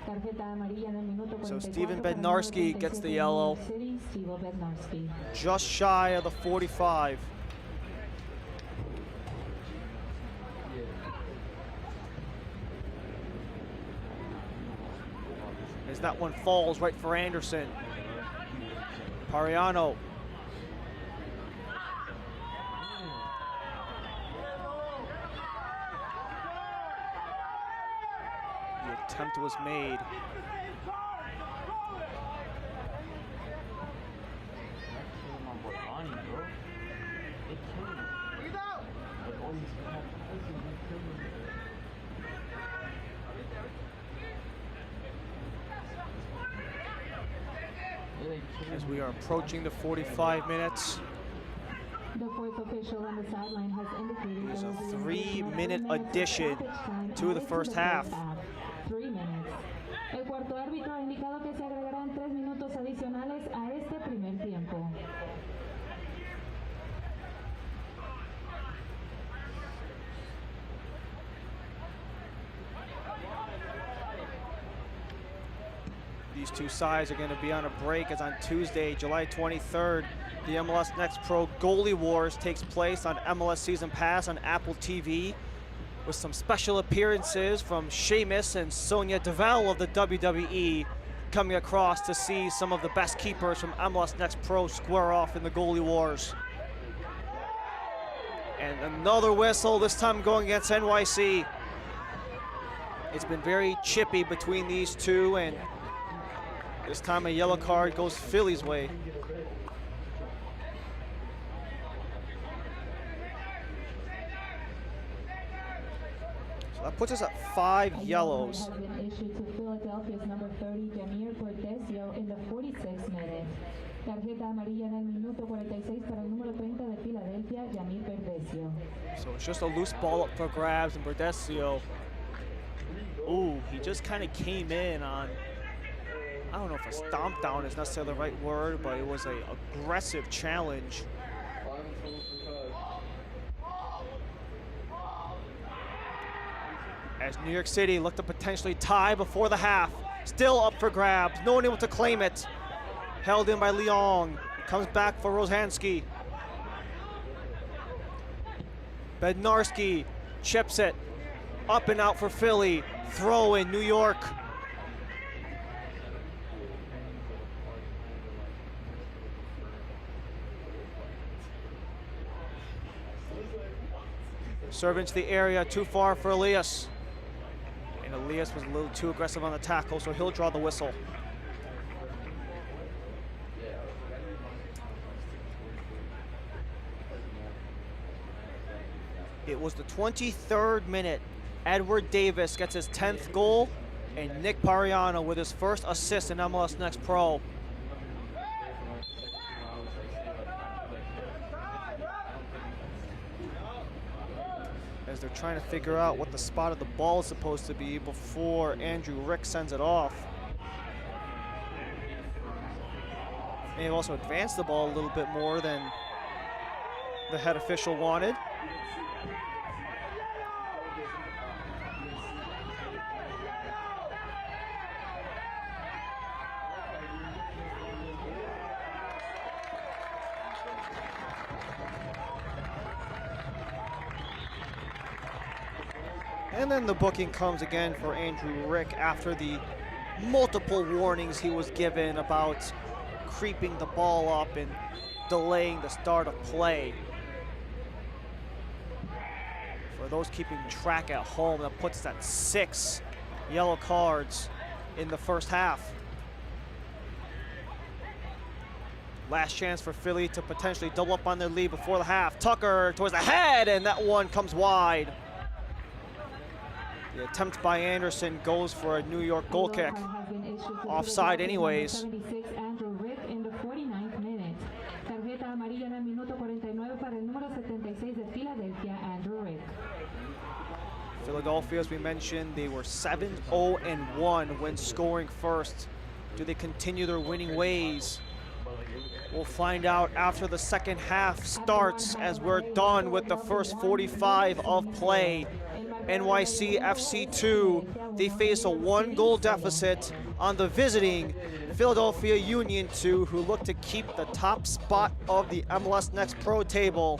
[SPEAKER 2] Tarjeta amarilla en el minuto 44
[SPEAKER 1] So Steven
[SPEAKER 2] para el número
[SPEAKER 1] Bednarski
[SPEAKER 2] 37
[SPEAKER 1] gets the
[SPEAKER 2] de New
[SPEAKER 1] yellow.
[SPEAKER 2] York City, Steven Bednarski.
[SPEAKER 1] Just shy of the 45. As that one falls right for Anderson. Pariano. The attempt was made. As we are approaching the 45 minutes.
[SPEAKER 2] The fourth official on the sideline has indicated
[SPEAKER 1] There's
[SPEAKER 2] there
[SPEAKER 1] a
[SPEAKER 2] will be an
[SPEAKER 1] 3-minute
[SPEAKER 2] additional 11 minutes of
[SPEAKER 1] addition
[SPEAKER 2] stoppage time
[SPEAKER 1] to the
[SPEAKER 2] added
[SPEAKER 1] first half.
[SPEAKER 2] 3 minutes. El cuarto árbitro ha indicado que se agregarán 3 minutos adicionales a este primer tiempo.
[SPEAKER 1] These two sides are going to be on a break as on Tuesday, July 23rd, the MLS Next Pro Goalie Wars takes place on MLS Season Pass on Apple TV with some special appearances from Sheamus and Sonya Deville of the WWE coming across to see some of the best keepers from MLS Next Pro square off in the Goalie Wars. And another whistle, this time going against NYC. It's been very chippy between these two, and this time a yellow card goes Philly's way. So that puts us at 5 yellows.
[SPEAKER 2] A yellow card has been issued to Philadelphia's number 30, Jamir Bordesio, in the 46th minute. Tarjeta amarilla en el minuto 46 para el número 30 de Filadelfia, Jamir Bordesio.
[SPEAKER 1] So it's just a loose ball up for grabs, and Bordesio, ooh, he just kind of came in on, I don't know if a stomp down is necessarily the right word, but it was an aggressive challenge. As New York City looked to potentially tie before the half. Still up for grabs, no one able to claim it. Held in by Leong, comes back for Rozanski. Bednarski chips it, up and out for Philly. Throw in New York. Serve into the area, too far for Elias. And Elias was a little too aggressive on the tackle, so he'll draw the whistle. It was the 23rd minute. Edward Davis gets his 10th goal, and Nick Pariano with his first assist in MLS Next Pro. As they're trying to figure out what the spot of the ball is supposed to be before Andrew Rick sends it off. May have also advanced the ball a little bit more than the head official wanted. And then the booking comes again for Andrew Rick after the multiple warnings he was given about creeping the ball up and delaying the start of play. For those keeping track at home, that puts us at 6 yellow cards in the first half. Last chance for Philly to potentially double up on their lead before the half. Tucker towards the head, and that one comes wide. The attempt by Anderson goes for a New York goal kick. Offside anyways.
[SPEAKER 2] 76, Andrew Rick in the 49th minute. Tarjeta amarilla en el minuto 49 para el número 76 de Philadelphia, Andrew Rick.
[SPEAKER 1] Philadelphia, as we mentioned, they were 7-0-1 when scoring first. Do they continue their winning ways? We'll find out after the second half starts, as we're done with the first 45 of play. NYCFC 2, they face a 1-goal deficit on the visiting Philadelphia Union 2, who look to keep the top spot of the MLS Next Pro table.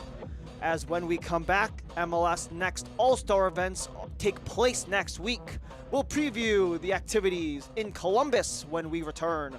[SPEAKER 1] As when we come back, MLS Next All-Star events take place next week. We'll preview the activities in Columbus when we return.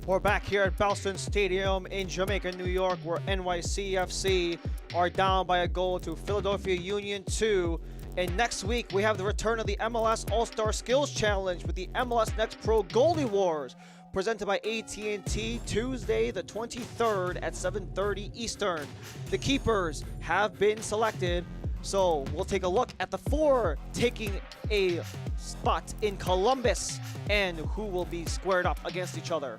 [SPEAKER 1] We're back here at Bellston Stadium in Jamaica, New York, where NYCFC are down by a goal to Philadelphia Union 2. And next week, we have the return of the MLS All-Star Skills Challenge with the MLS Next Pro Goalie Wars, presented by AT&T, Tuesday the 23rd at 7:30 Eastern. The keepers have been selected, so we'll take a look at the 4 taking a spot in Columbus and who will be squared up against each other.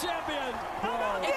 [SPEAKER 4] Champion! How about it?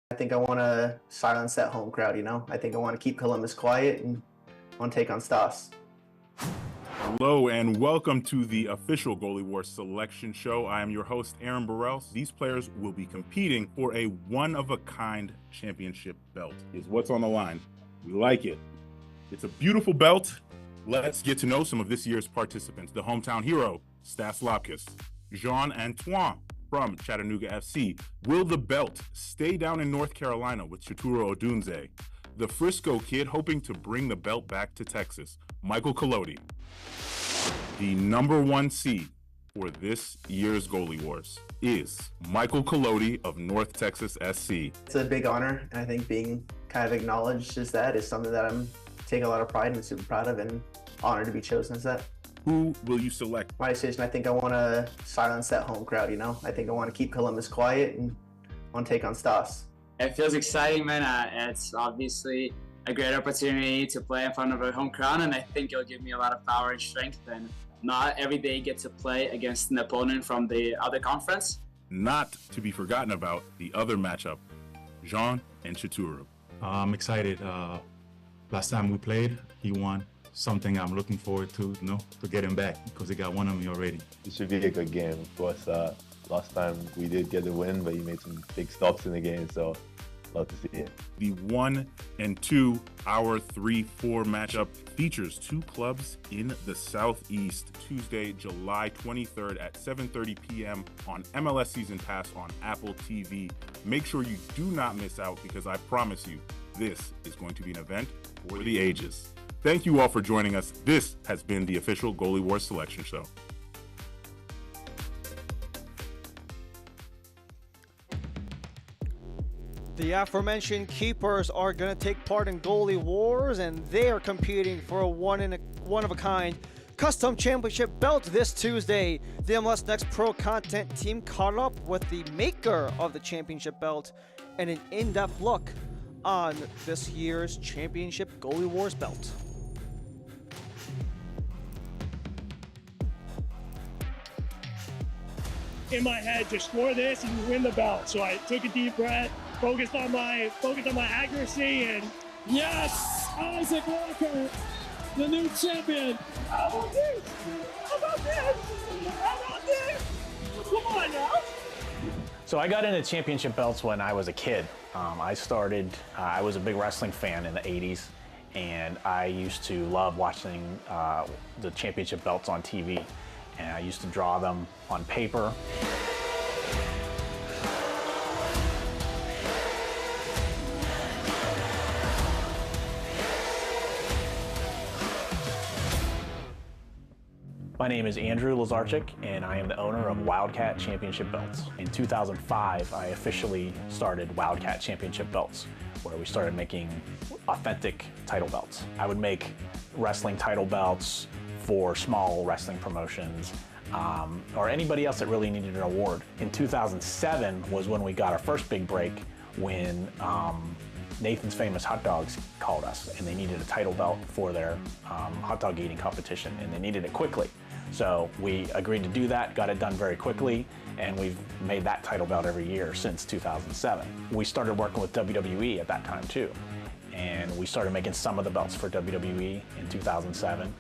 [SPEAKER 5] I think I want to silence that home crowd, you know? I think I want to keep Columbus quiet and I want to take on Stas.
[SPEAKER 6] Hello and welcome to the official Goalie Wars selection show. I am your host, Aaron Burrell. These players will be competing for a one-of-a-kind championship belt. Is what's on the line. We like it. It's a beautiful belt. Let's get to know some of this year's participants. The hometown hero, Stas Lopkis. Jean-Antoine from Chattanooga FC. Will the belt stay down in North Carolina with Chituro Odunze? The Frisco kid hoping to bring the belt back to Texas, Michael Goalie. The number one seed for this year's Goalie Wars is Michael Goalie of North Texas SC.
[SPEAKER 5] It's a big honor, and I think being kind of acknowledged as that is something that I'm taking a lot of pride in and super proud of, and honored to be chosen as that.
[SPEAKER 6] Who will you select?
[SPEAKER 5] My decision, I think I want to silence that home crowd, you know? I think I want to keep Columbus quiet and want to take on Stas.
[SPEAKER 7] It feels exciting, man. It's obviously a great opportunity to play in front of a home crowd, and I think it'll give me a lot of power and strength. And not every day get to play against an opponent from the other conference.
[SPEAKER 6] Not to be forgotten about the other matchup, Jean and Chituro.
[SPEAKER 8] I'm excited. Last time we played, he won. Something I'm looking forward to, to get him back because he got one of me already.
[SPEAKER 9] It should be a good game. Of course, last time we did get the win, but he made some big stops in the game, so love to see it.
[SPEAKER 6] The 1 and 2 hour 3-4 matchup features two clubs in the Southeast. Tuesday, July 23rd at 7:30 p.m. on MLS Season Pass on Apple TV. Make sure you do not miss out because I promise you, this is going to be an event for the ages. Thank you all for joining us. This has been the official Goalie Wars selection show.
[SPEAKER 1] The aforementioned keepers are going to take part in Goalie Wars, and they are competing for a one-of-a-kind custom championship belt this Tuesday. The MLS Next Pro content team caught up with the maker of the championship belt and an in-depth look on this year's championship Goalie Wars belt.
[SPEAKER 10] In my head, just score this and you win the belt. So I took a deep breath, focused on my accuracy, and
[SPEAKER 4] Yes! Isaac Walker, the new champion.
[SPEAKER 10] how about this? How about this? How about this? Come on now.
[SPEAKER 11] So I got into championship belts when I was a kid. I was a big wrestling fan in the 80s, and I used to love watching the championship belts on TV. And I used to draw them on paper. My name is Andrew Lazarchik, and I am the owner of Wildcat Championship Belts. In 2005, I officially started Wildcat Championship Belts, where we started making authentic title belts. I would make wrestling title belts for small wrestling promotions, or anybody else that really needed an award. In 2007 was when we got our first big break, when Nathan's Famous Hot Dogs called us, and they needed a title belt for their hot dog eating competition, and they needed it quickly. So we agreed to do that, got it done very quickly, and we've made that title belt every year since 2007. We started working with WWE at that time too, and we started making some of the belts for WWE in 2007.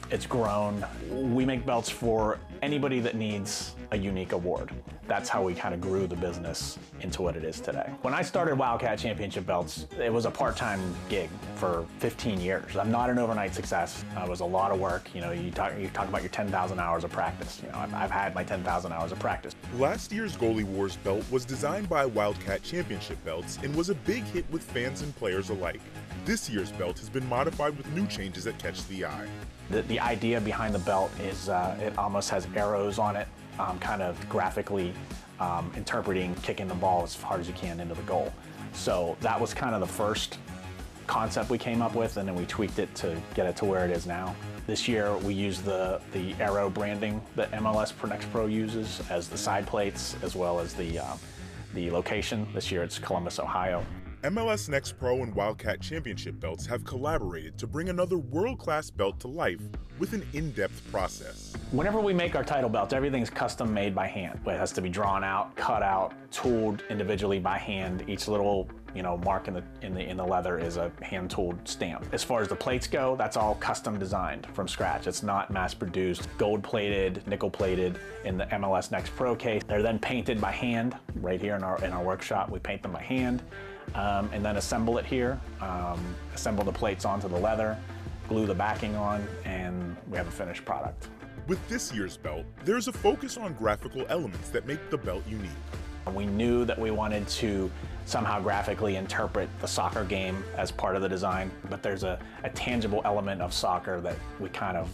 [SPEAKER 11] It's grown. We make belts for anybody that needs a unique award. That's how we kind of grew the business into what it is today. When I started Wildcat Championship Belts, it was a part-time gig for 15 years. I'm not an overnight success. It was a lot of work. You know, you talk about your 10,000 hours of practice. You know, I've had my 10,000 hours of practice.
[SPEAKER 12] Last year's Goalie Wars belt was designed by Wildcat Championship Belts and was a big hit with fans and players alike. This year's belt has been modified with new changes that catch the eye.
[SPEAKER 11] The idea behind the belt is it almost has arrows on it, kind of graphically interpreting kicking the ball as hard as you can into the goal. So that was kind of the first concept we came up with, and then we tweaked it to get it to where it is now. This year we used the arrow branding that MLS Next Pro uses as the side plates, as well as the location. This year it's Columbus, Ohio.
[SPEAKER 12] MLS Next Pro and Wildcat Championship Belts have collaborated to bring another world-class belt to life with an in-depth process.
[SPEAKER 11] Whenever we make our title belts, everything's custom made by hand. It has to be drawn out, cut out, tooled individually by hand. Each little mark in the leather is a hand tooled stamp. As far as the plates go, that's all custom designed from scratch. It's not mass produced, gold plated, nickel plated in the MLS Next Pro case. They're then painted by hand right here in our workshop. We paint them by hand and then assemble it here, assemble the plates onto the leather, glue the backing on, and we have a finished product.
[SPEAKER 12] With this year's belt, there's a focus on graphical elements that make the belt unique.
[SPEAKER 11] We knew that we wanted to somehow graphically interpret the soccer game as part of the design, but there's a tangible element of soccer that we kind of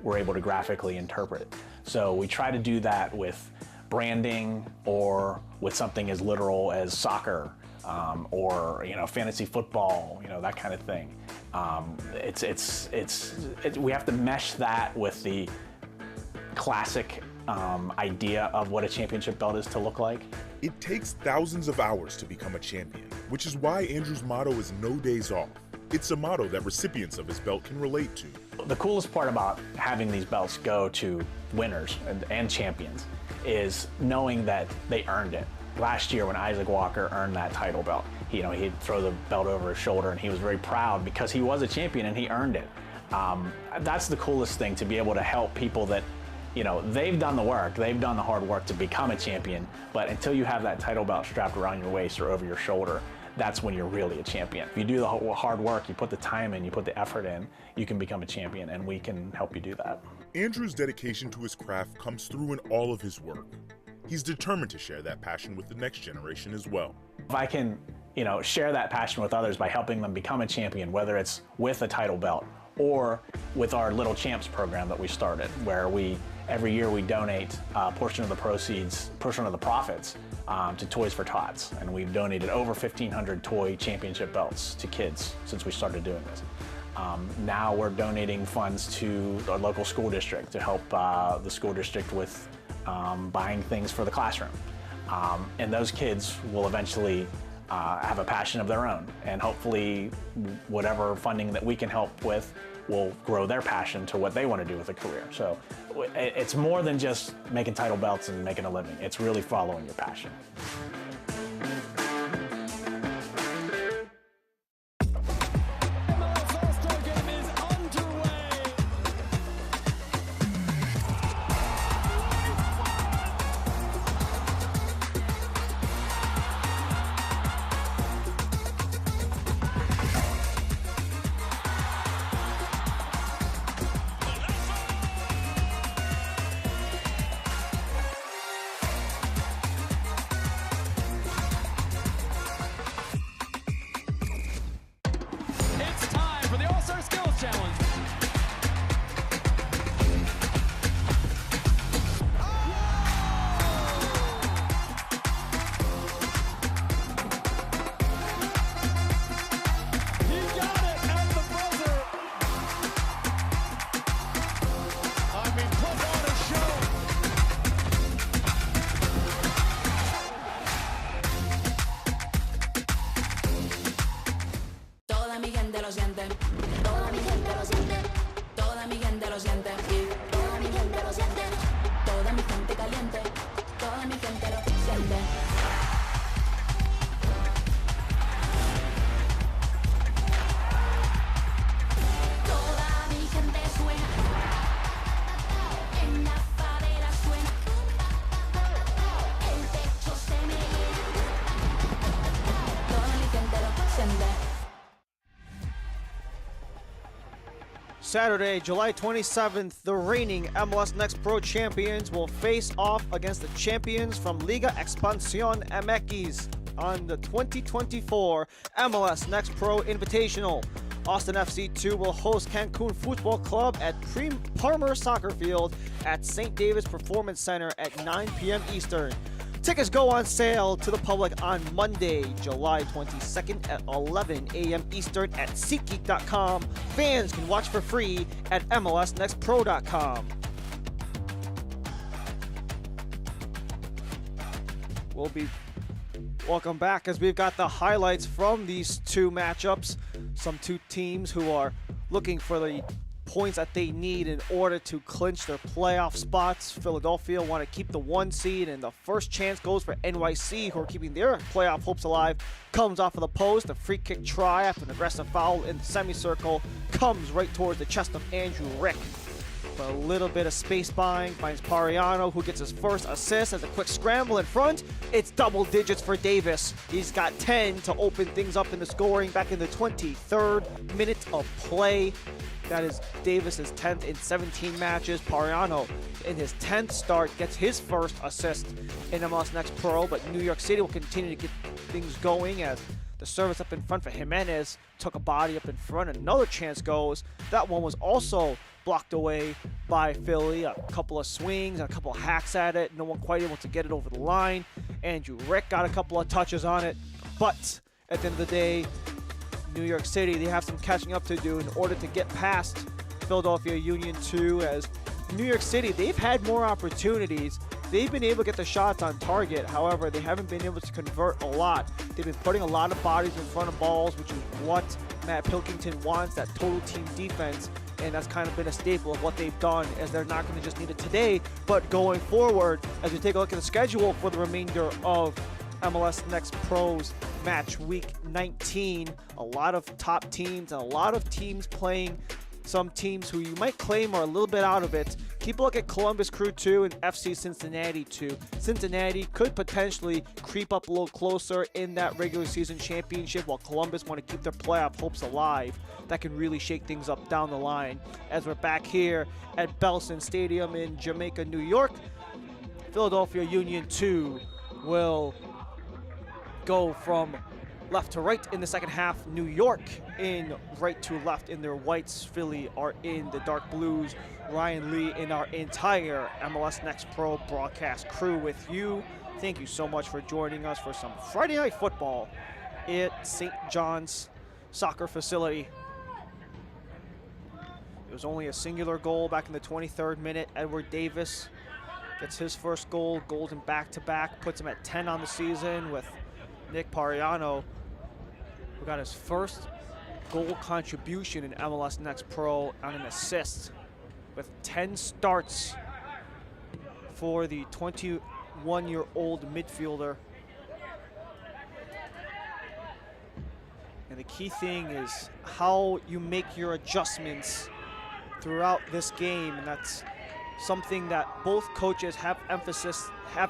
[SPEAKER 11] were able to graphically interpret. So we try to do that with branding or with something as literal as soccer or fantasy football, that kind of thing. We have to mesh that with the classic idea of what a championship belt is to look like.
[SPEAKER 12] It takes thousands of hours to become a champion, which is why Andrew's motto is no days off. It's a motto that recipients of his belt can relate to.
[SPEAKER 11] The coolest part about having these belts go to winners and champions is knowing that they earned it. Last year when Isaac Walker earned that title belt, he'd throw the belt over his shoulder and he was very proud because he was a champion and he earned it. That's the coolest thing, to be able to help people that they've done the work, they've done the hard work to become a champion, but until you have that title belt strapped around your waist or over your shoulder, that's when you're really a champion. If you do the hard work, you put the time in, you put the effort in, you can become a champion, and we can help you do that.
[SPEAKER 12] Andrew's dedication to his craft comes through in all of his work. He's determined to share that passion with the next generation as well.
[SPEAKER 11] If I can, share that passion with others by helping them become a champion, whether it's with a title belt or with our Little Champs program that we started, where every year we donate a portion of the proceeds, portion of the profits to Toys for Tots. And we've donated over 1,500 toy championship belts to kids since we started doing this. Now we're donating funds to our local school district to help the school district with buying things for the classroom. And those kids will eventually have a passion of their own. And hopefully whatever funding that we can help with will grow their passion to what they want to do with a career. So it's more than just making title belts and making a living. It's really following your passion.
[SPEAKER 1] Saturday, July 27th, the reigning MLS Next Pro champions will face off against the champions from Liga Expansión MX on the 2024 MLS Next Pro Invitational. Austin FC 2 will host Cancun Football Club at Palmer Soccer Field at St. David's Performance Center at 9 p.m. Eastern. Tickets go on sale to the public on Monday, July 22nd at 11 a.m. Eastern at SeatGeek.com. Fans can watch for free at MLSNextPro.com. We'll be welcome back as we've got the highlights from these two matchups. Some two teams who are looking for the points that they need in order to clinch their playoff spots. Philadelphia want to keep the 1 seed, and the first chance goes for NYC, who are keeping their playoff hopes alive. Comes off of the post, a free kick try after an aggressive foul in the semicircle. Comes right towards the chest of Andrew Rick. A little bit of space buying, finds Pariano, who gets his first assist as a quick scramble in front. It's double digits for Davis. He's got 10 to open things up in the scoring back in the 23rd minute of play. That is Davis's 10th in 17 matches. Pariano, in his 10th start, gets his first assist in MLS Next Pro, but New York City will continue to get things going as the service up in front for Jimenez took a body up in front, and another chance goes. That one was also blocked away by Philly. A couple of swings and a couple of hacks at it. No one quite able to get it over the line. Andrew Rick got a couple of touches on it. But at the end of the day, New York City, they have some catching up to do in order to get past Philadelphia Union 2, as New York City, they've had more opportunities. They've been able to get the shots on target. However, they haven't been able to convert a lot. They've been putting a lot of bodies in front of balls, which is what Matt Pilkington wants, that total team defense. And that's kind of been a staple of what they've done, as they're not going to just need it today, but going forward, as we take a look at the schedule for the remainder of MLS Next Pro's match week 19. A lot of top teams and a lot of teams playing some teams who you might claim are a little bit out of it. Keep a look at Columbus Crew 2 and FC Cincinnati 2. Cincinnati could potentially creep up a little closer in that regular season championship, while Columbus want to keep their playoff hopes alive. That can really shake things up down the line. As we're back here at Belson Stadium in Jamaica, New York, Philadelphia Union 2 will go from left to right in the second half. New York in right to left in their whites. Philly are in the dark blues. Ryan Lee and our entire MLS Next Pro broadcast crew with you. Thank you so much for joining us for some Friday Night Football at St. John's Soccer Facility. It was only a singular goal back in the 23rd minute. Edward Davis gets his first goal, golden back-to-back, puts him at 10 on the season, with Nick Pariano, who got his first goal contribution in MLS Next Pro on an assist, with 10 starts for the 21-year-old midfielder. And the key thing is how you make your adjustments throughout this game, and that's something that both coaches have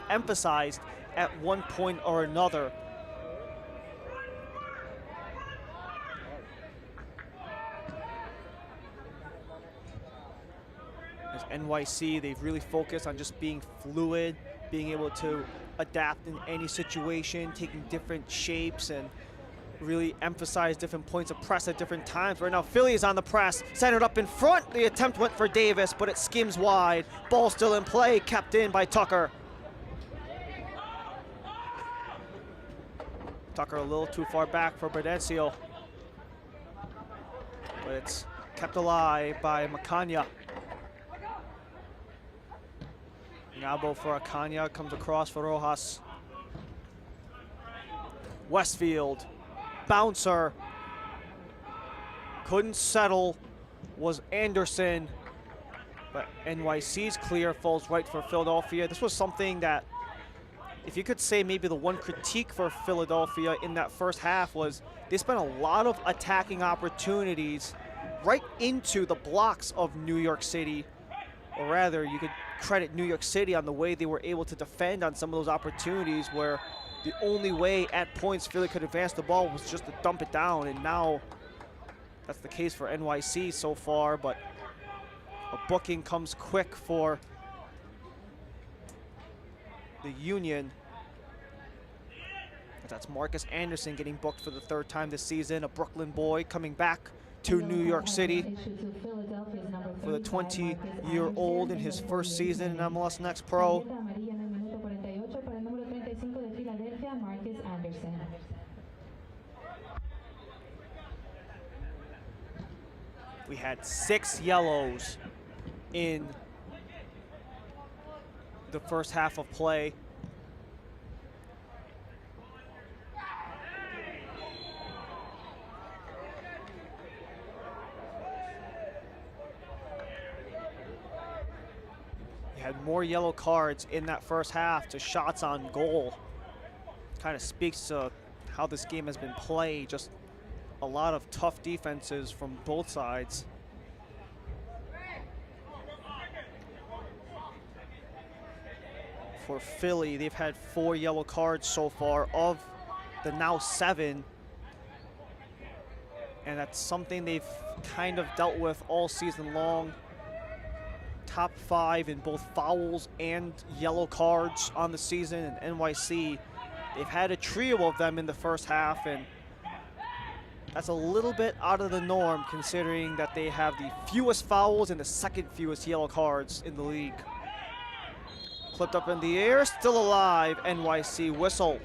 [SPEAKER 1] emphasized at one point or another. As NYC, they've really focused on just being fluid, being able to adapt in any situation, taking different shapes, and really emphasize different points of press at different times. Right now, Philly is on the press, centered up in front. The attempt went for Davis, but it skims wide. Ball still in play, kept in by Tucker. Tucker a little too far back for Berdencio, but it's kept alive by Macania. Ngabo for Acania, comes across for Rojas. Westfield, bouncer, couldn't settle, was Anderson, but NYC's clear falls right for Philadelphia. This was something that, if you could say maybe the one critique for Philadelphia in that first half, was they spent a lot of attacking opportunities right into the blocks of New York City, or rather you could credit New York City on the way they were able to defend on some of those opportunities, where the only way at points Philly could advance the ball was just to dump it down, and now that's the case for NYC so far. But a booking comes quick for the Union. That's Marcus Anderson getting booked for the third time this season, a Brooklyn boy coming back to New York City for the 20-year-old in his first season in MLS Next Pro. We had 6 yellows in the first half of play. had more yellow cards in that first half to shots on goal. Kind of speaks to how this game has been played. Just a lot of tough defenses from both sides. For Philly, they've had 4 yellow cards so far of the now 7. And that's something they've kind of dealt with all season long. Top 5 in both fouls and yellow cards on the season. And NYC, they've had a trio of them in the first half, and that's a little bit out of the norm considering that they have the fewest fouls and the second fewest yellow cards in the league. Flipped up in the air, still alive, NYC whistle.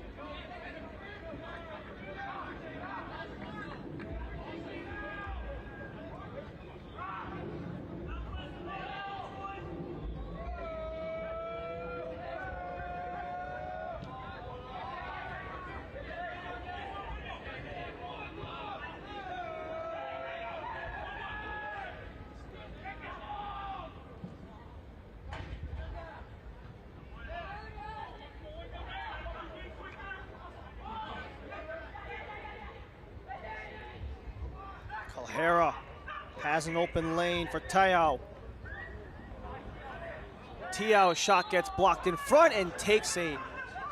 [SPEAKER 1] Calhera has an open lane for Tiao. Tiao's shot gets blocked in front and takes a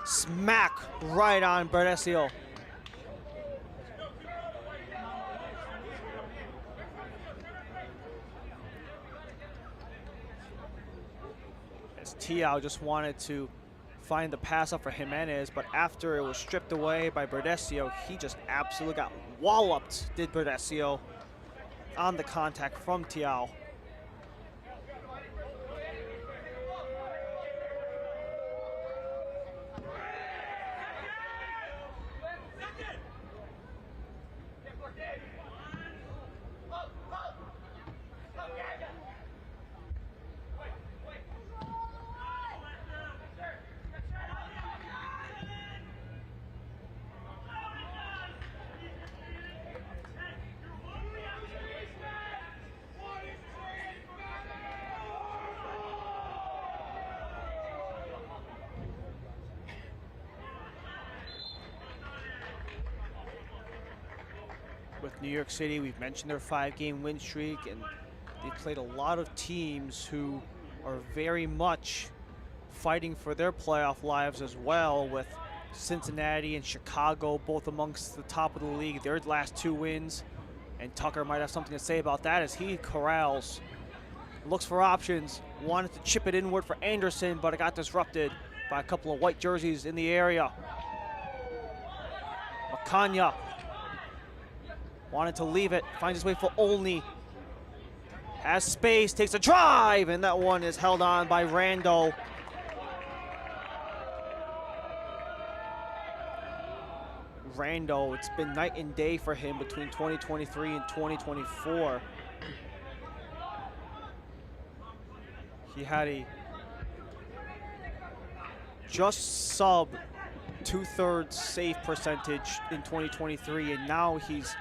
[SPEAKER 1] smack right on Berdesio. As Tiao just wanted to find the pass up for Jimenez, but after it was stripped away by Berdesio, he just absolutely got walloped, did Berdesio, on the contact from Tiao. With New York City, we've mentioned their 5-game win streak, and they've played a lot of teams who are very much fighting for their playoff lives as well, with Cincinnati and Chicago both amongst the top of the league, their last 2 wins. And Tucker might have something to say about that as he corrals, looks for options, wanted to chip it inward for Anderson, but it got disrupted by a couple of white jerseys in the area. Macania wanted to leave it, finds his way for Olney. Has space, takes a drive, and that one is held on by Rando. Rando, it's been night and day for him between 2023 and 2024. He had a just sub 2/3 save percentage in 2023, and now he's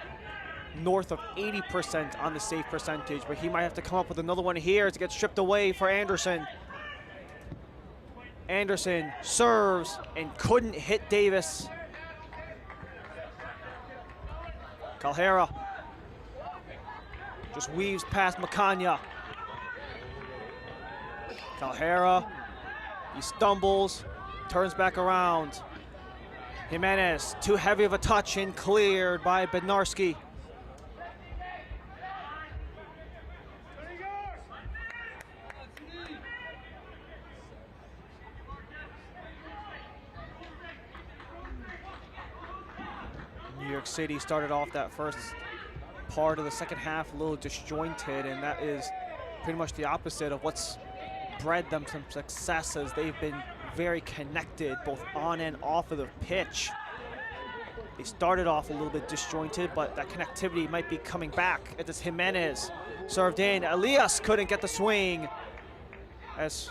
[SPEAKER 1] north of 80% on the save percentage, but he might have to come up with another one here to get stripped away for Anderson. Anderson serves and couldn't hit Davis. Calhera just weaves past Macania. Calhera, he stumbles, turns back around. Jimenez, too heavy of a touch and cleared by Bednarski. New York City started off that first part of the second half a little disjointed, and that is pretty much the opposite of what's bred them some success, as they've been very connected both on and off of the pitch. They started off a little bit disjointed, but that connectivity might be coming back. It is Jimenez served in. Elias couldn't get the swing as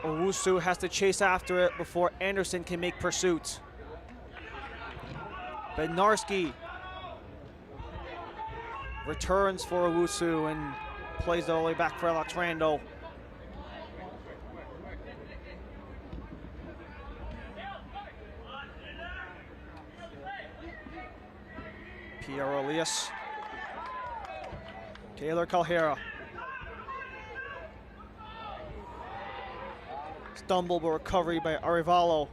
[SPEAKER 1] Owusu has to chase after it before Anderson can make pursuit. Bednarski returns for Owusu and plays it all the way back for Alex Rando. Piero Elias. Taylor Calhera. Stumble but recovery by Arevalo.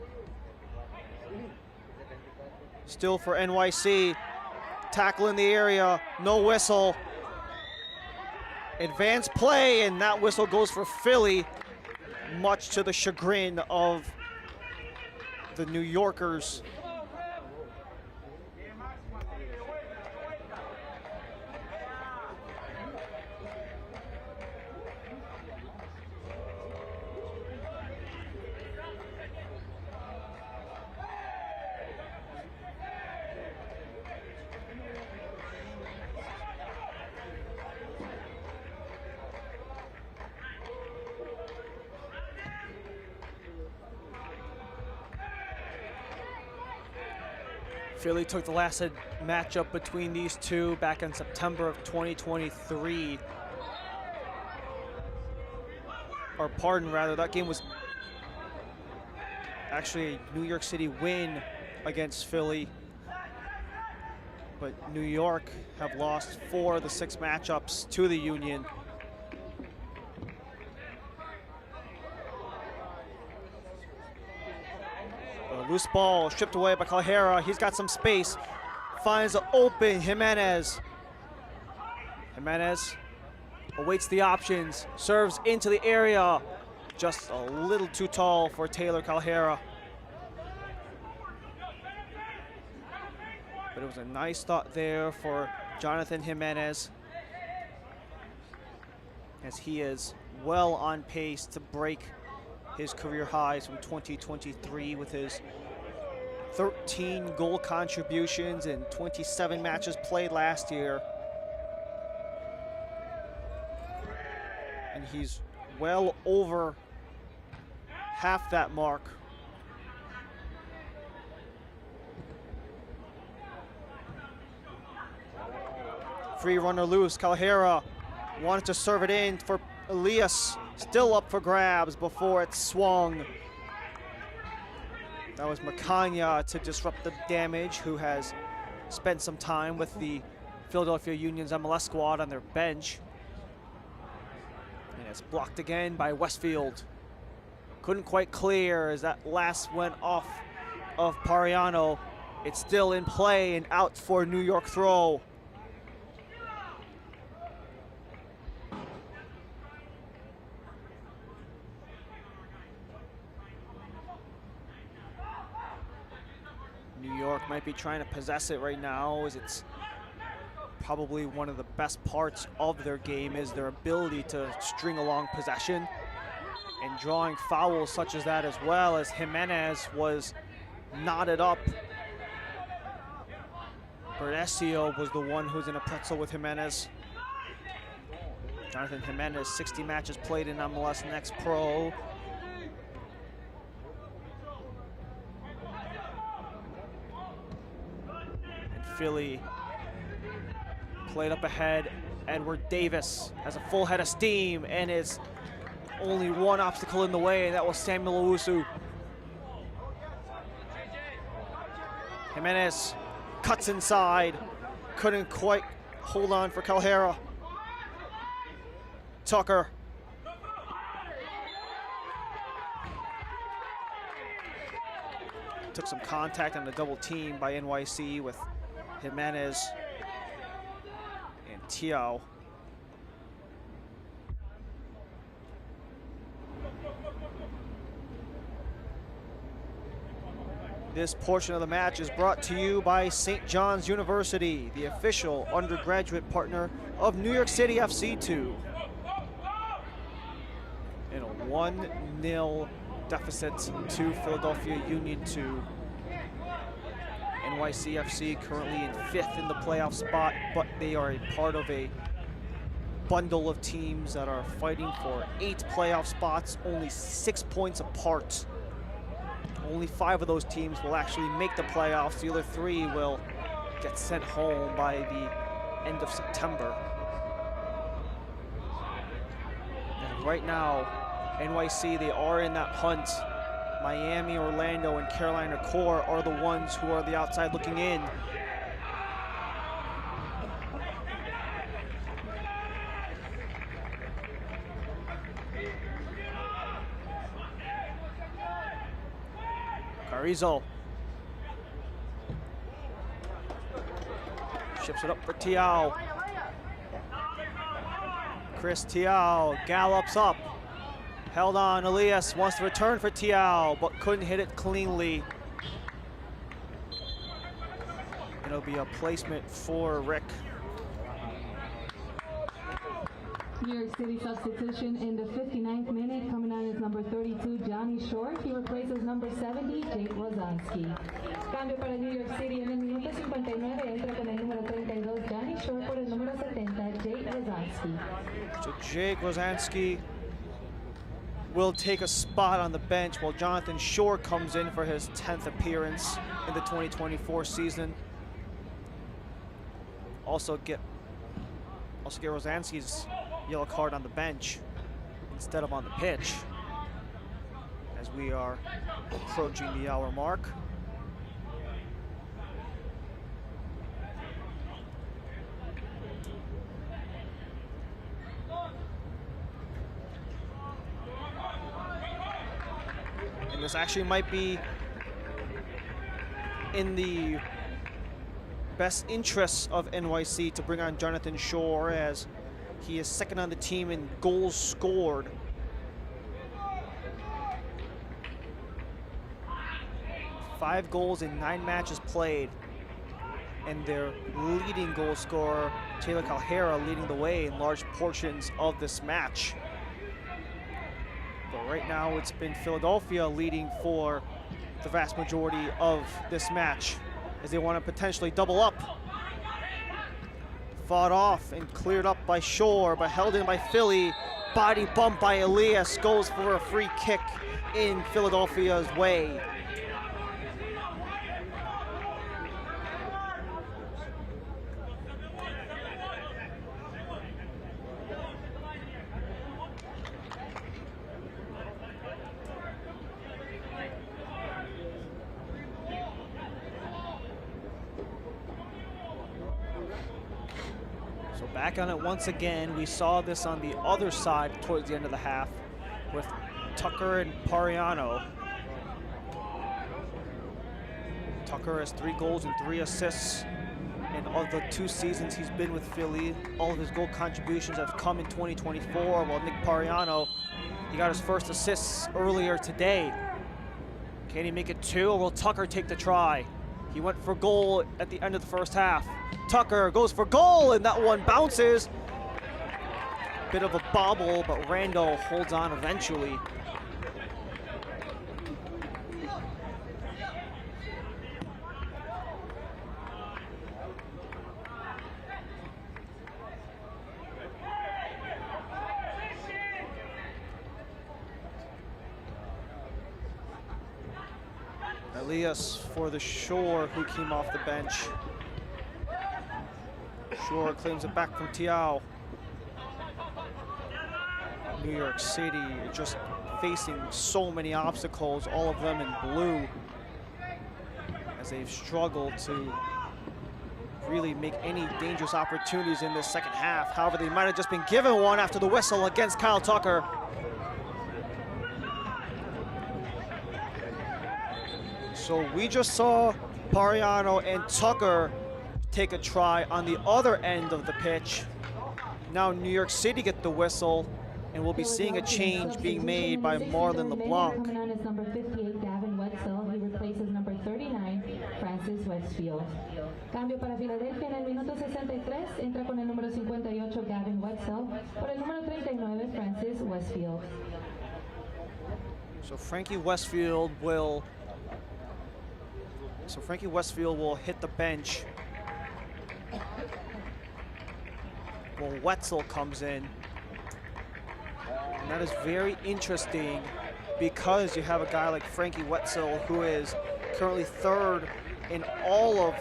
[SPEAKER 1] Still for NYC. Tackle in the area, no whistle. Advanced play, and that whistle goes for Philly, much to the chagrin of the New Yorkers. Philly took the last matchup between these two back in September of 2023. Or pardon, rather, that game was actually a New York City win against Philly. But New York have lost 4 of the 6 matchups to the Union. Loose ball stripped away by Calhera. He's got some space. Finds an open Jimenez. Jimenez awaits the options. Serves into the area. Just a little too tall for Taylor Calhera. But it was a nice thought there for Jonathan Jimenez, as he is well on pace to break his career highs from 2023 with his 13 goal contributions in 27 matches played last year. And he's well over half that mark. Free runner loose. Calhera wanted to serve it in for Elias. Still up for grabs before it swung. That was Macania to disrupt the damage, who has spent some time with the Philadelphia Union's MLS squad on their bench. And it's blocked again by Westfield. Couldn't quite clear as that last went off of Pariano. It's still in play and out for New York throw. New York might be trying to possess it right now, as it's probably one of the best parts of their game is their ability to string along possession and drawing fouls such as that, as well as Jimenez was knotted up. Berdesio was the one who's in a pretzel with Jimenez. Jonathan Jimenez, 60 matches played in MLS Next Pro. Philly played up ahead. Edward Davis has a full head of steam and is only one obstacle in the way, and that was Samuel Owusu. Jimenez cuts inside, couldn't quite hold on for Calhera. Tucker. Took some contact on the double team by NYC with Jimenez and Tiao. This portion of the match is brought to you by St. John's University, the official undergraduate partner of New York City FC2. In a 1-0 deficit to Philadelphia Union 2. NYCFC currently in 5th in the playoff spot, but they are a part of a bundle of teams that are fighting for 8 playoff spots, only 6 points apart. Only 5 of those teams will actually make the playoffs. The other 3 will get sent home by the end of September. And right now, NYC, they are in that hunt. Miami, Orlando, and Carolina Core are the ones who are the outside looking in. Arizo. Ships it up for Tiao. Chris Tiao gallops up. Held on, Elias wants to return for Tiao, but couldn't hit it cleanly. It'll be a placement for Rick.
[SPEAKER 2] New York City substitution in the 59th minute. Coming on is number 32, Johnny Short. He replaces number 70, Jake Rosansky. Cambio para New York City en el minuto 59. Entra con el número 32, Johnny Short, por el número 70, Jake Rosansky.
[SPEAKER 1] So Jake Rosansky will take a spot on the bench while Jonathan Shore comes in for his 10th appearance in the 2024 season. Also get Rosansky's yellow card on the bench instead of on the pitch as we are approaching the hour mark. And this actually might be in the best interests of NYC to bring on Jonathan Shore, as he is second on the team in goals scored. Five goals in 9 matches played, and their leading goal scorer, Taylor Calhera, leading the way in large portions of this match. But right now it's been Philadelphia leading for the vast majority of this match, as they want to potentially double up. Fought off and cleared up by Shore, but held in by Philly. Body bump by Elias, goes for a free kick in Philadelphia's way. Back on it once again. We saw this on the other side towards the end of the half with Tucker and Pariano. Tucker has 3 goals and 3 assists. And of the 2 seasons he's been with Philly, all of his goal contributions have come in 2024, while Nick Pariano, he got his first assists earlier today. Can he make it 2, or will Tucker take the try? He went for goal at the end of the first half. Tucker goes for goal, and that one bounces. Bit of a bobble, but Randall holds on eventually. Elias for the Shore, who came off the bench. Shore claims it back from Tiao. New York City just facing so many obstacles, all of them in blue, as they've struggled to really make any dangerous opportunities in this second half. However, they might have just been given one after the whistle against Kyle Tucker. So we just saw Pariano and Tucker take a try on the other end of the pitch. Now New York City get the whistle, and we'll be seeing a change being made by Marlon LeBlanc.
[SPEAKER 2] Coming on is number 58, Gavin Wetzel. He replaces number 39, Francis Westfield. Cambio para Filadelfia en el minuto 63. Entra con el número 58, Gavin Wetzel. Por el número 39, Francis Westfield.
[SPEAKER 1] So Frankie Westfield will hit the bench. Well, Wetzel comes in. And that is very interesting, because you have a guy like Frankie Wetzel, who is currently 3rd in all of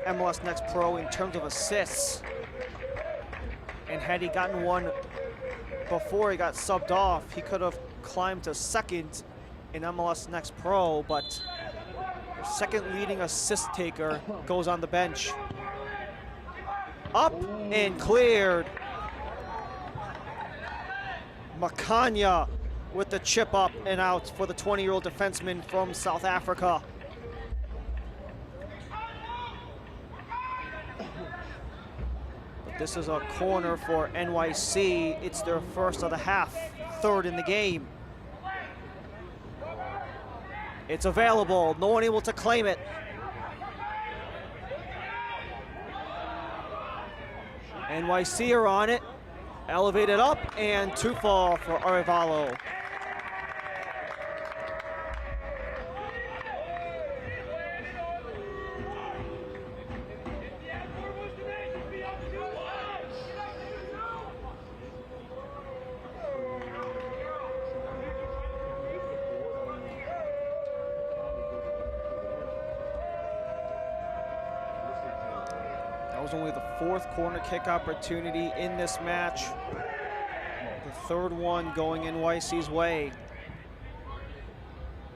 [SPEAKER 1] MLS Next Pro in terms of assists. And had he gotten one before he got subbed off, he could have climbed to 2nd in MLS Next Pro, but their 2nd leading assist taker goes on the bench. Up and cleared. Macania with the chip up and out for the 20-year-old defenseman from South Africa. But this is a corner for NYC. It's their first of the half, third in the game. It's available, no one able to claim it. NYC are on it, elevated up, and two fall for Arevalo. That was only the fourth corner kick opportunity in this match. The third one going NYC's way.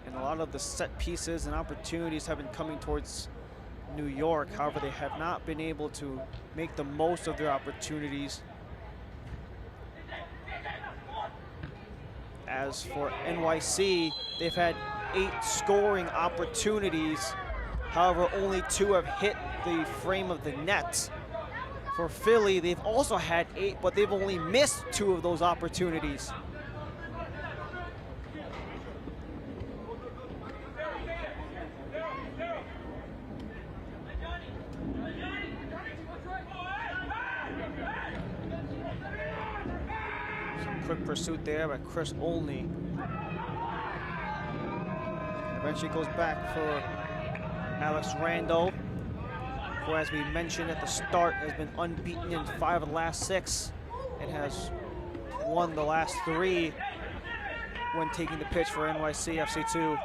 [SPEAKER 1] And a lot of the set pieces and opportunities have been coming towards New York. However, they have not been able to make the most of their opportunities. As for NYC, they've had 8 scoring opportunities. However, only 2 have hit the frame of the net. For Philly, they've also had 8, but they've only missed 2 of those opportunities. Some quick pursuit there by Chris Olney. Eventually goes back for Alex Rando, who, as we mentioned at the start, has been unbeaten in 5 of the last 6 and has won the last 3 when taking the pitch for NYCFC 2.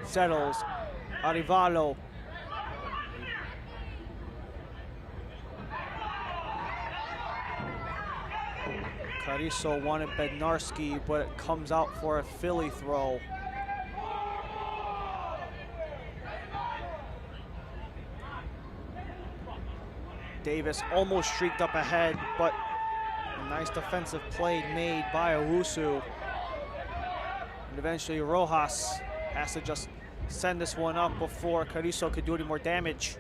[SPEAKER 1] Settles, Arevalo. Carrizo wanted Bednarski, but it comes out for a Philly throw. Davis almost streaked up ahead, but a nice defensive play made by Owusu. And eventually Rojas has to just send this one up before Carrizo could do any more damage.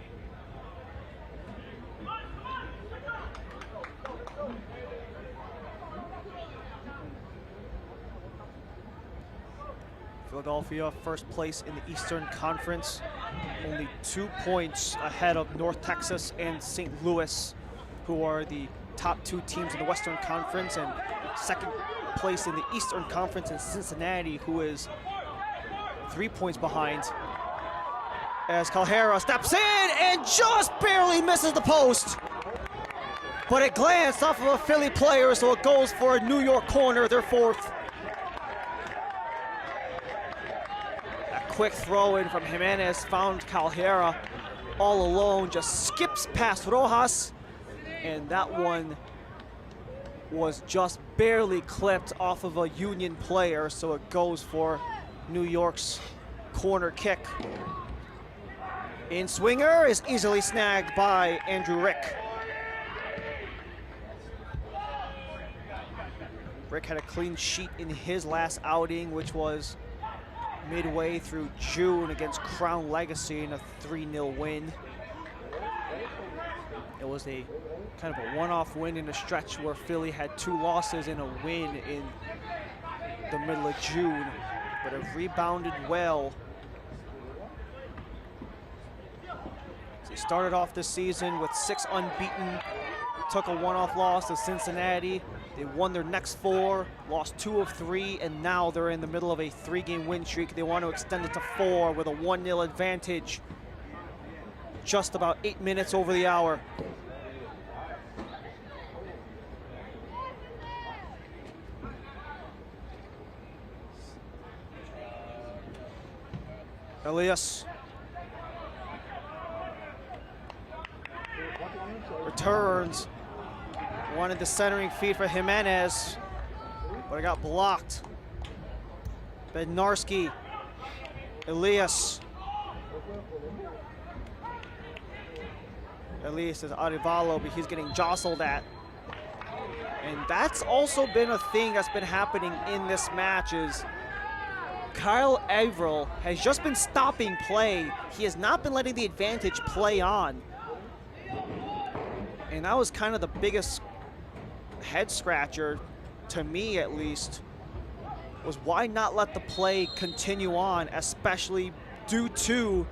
[SPEAKER 1] Philadelphia, first place in the Eastern Conference, only 2 points ahead of North Texas and St. Louis, who are the top 2 teams in the Western Conference, and second place in the Eastern Conference in Cincinnati, who is 3 points behind. As Calhera steps in and just barely misses the post. But it glanced off of a Philly player, so it goes for a New York corner, their 4th. Quick throw in from Jimenez found Calhera all alone, just skips past Rojas, and that one was just barely clipped off of a Union player, so it goes for New York's corner kick. In swinger is easily snagged by Andrew Rick. Rick had a clean sheet in his last outing, which was midway through June against Crown Legacy in a 3-0 win. It was a kind of a one-off win in a stretch where Philly had 2 losses and a win in the middle of June, but have rebounded well. They started off this season with 6 unbeaten, took a one-off loss to Cincinnati. They won their next 4, lost 2 of 3, and now they're in the middle of a 3-game win streak. They want to extend it to 4 with a 1-0 advantage. Just about 8 minutes over the hour. Elias returns. Wanted the centering feed for Jimenez, but it got blocked. Bednarski, Elias. At least as Arevalo, but he's getting jostled at. And that's also been a thing that's been happening in this match is Kyle Averill has just been stopping play. He has not been letting the advantage play on. And that was kind of the biggest head scratcher, to me at least, was why not let the play continue on, especially due to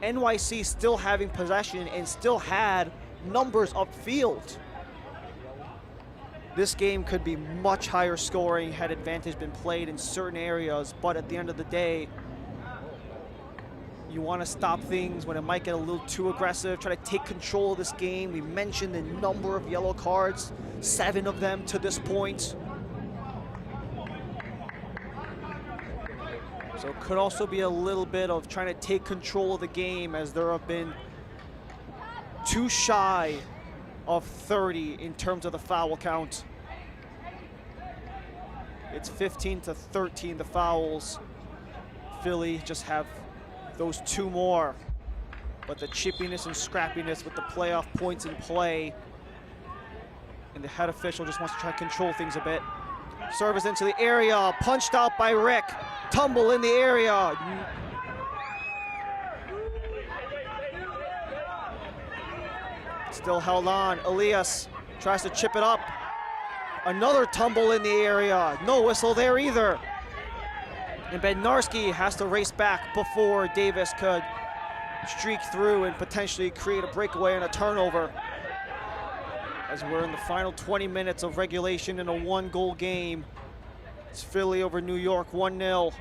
[SPEAKER 1] NYC still having possession and still had numbers upfield. This game could be much higher scoring had advantage been played in certain areas, but at the end of the day, you want to stop things when it might get a little too aggressive, try to take control of this game. We mentioned the number of yellow cards, 7 of them to this point. So it could also be a little bit of trying to take control of the game, as there have been too shy of 30 in terms of the foul count. It's 15-13, the fouls. Philly just have those 2 more. But the chippiness and scrappiness with the playoff points in play. And the head official just wants to try to control things a bit. Service into the area, punched out by Rick. Tumble in the area. Still held on. Elias tries to chip it up. Another tumble in the area. No whistle there either. And Bednarski has to race back before Davis could streak through and potentially create a breakaway and a turnover. As we're in the final 20 minutes of regulation in a 1-goal game. It's Philly over New York, 1-0.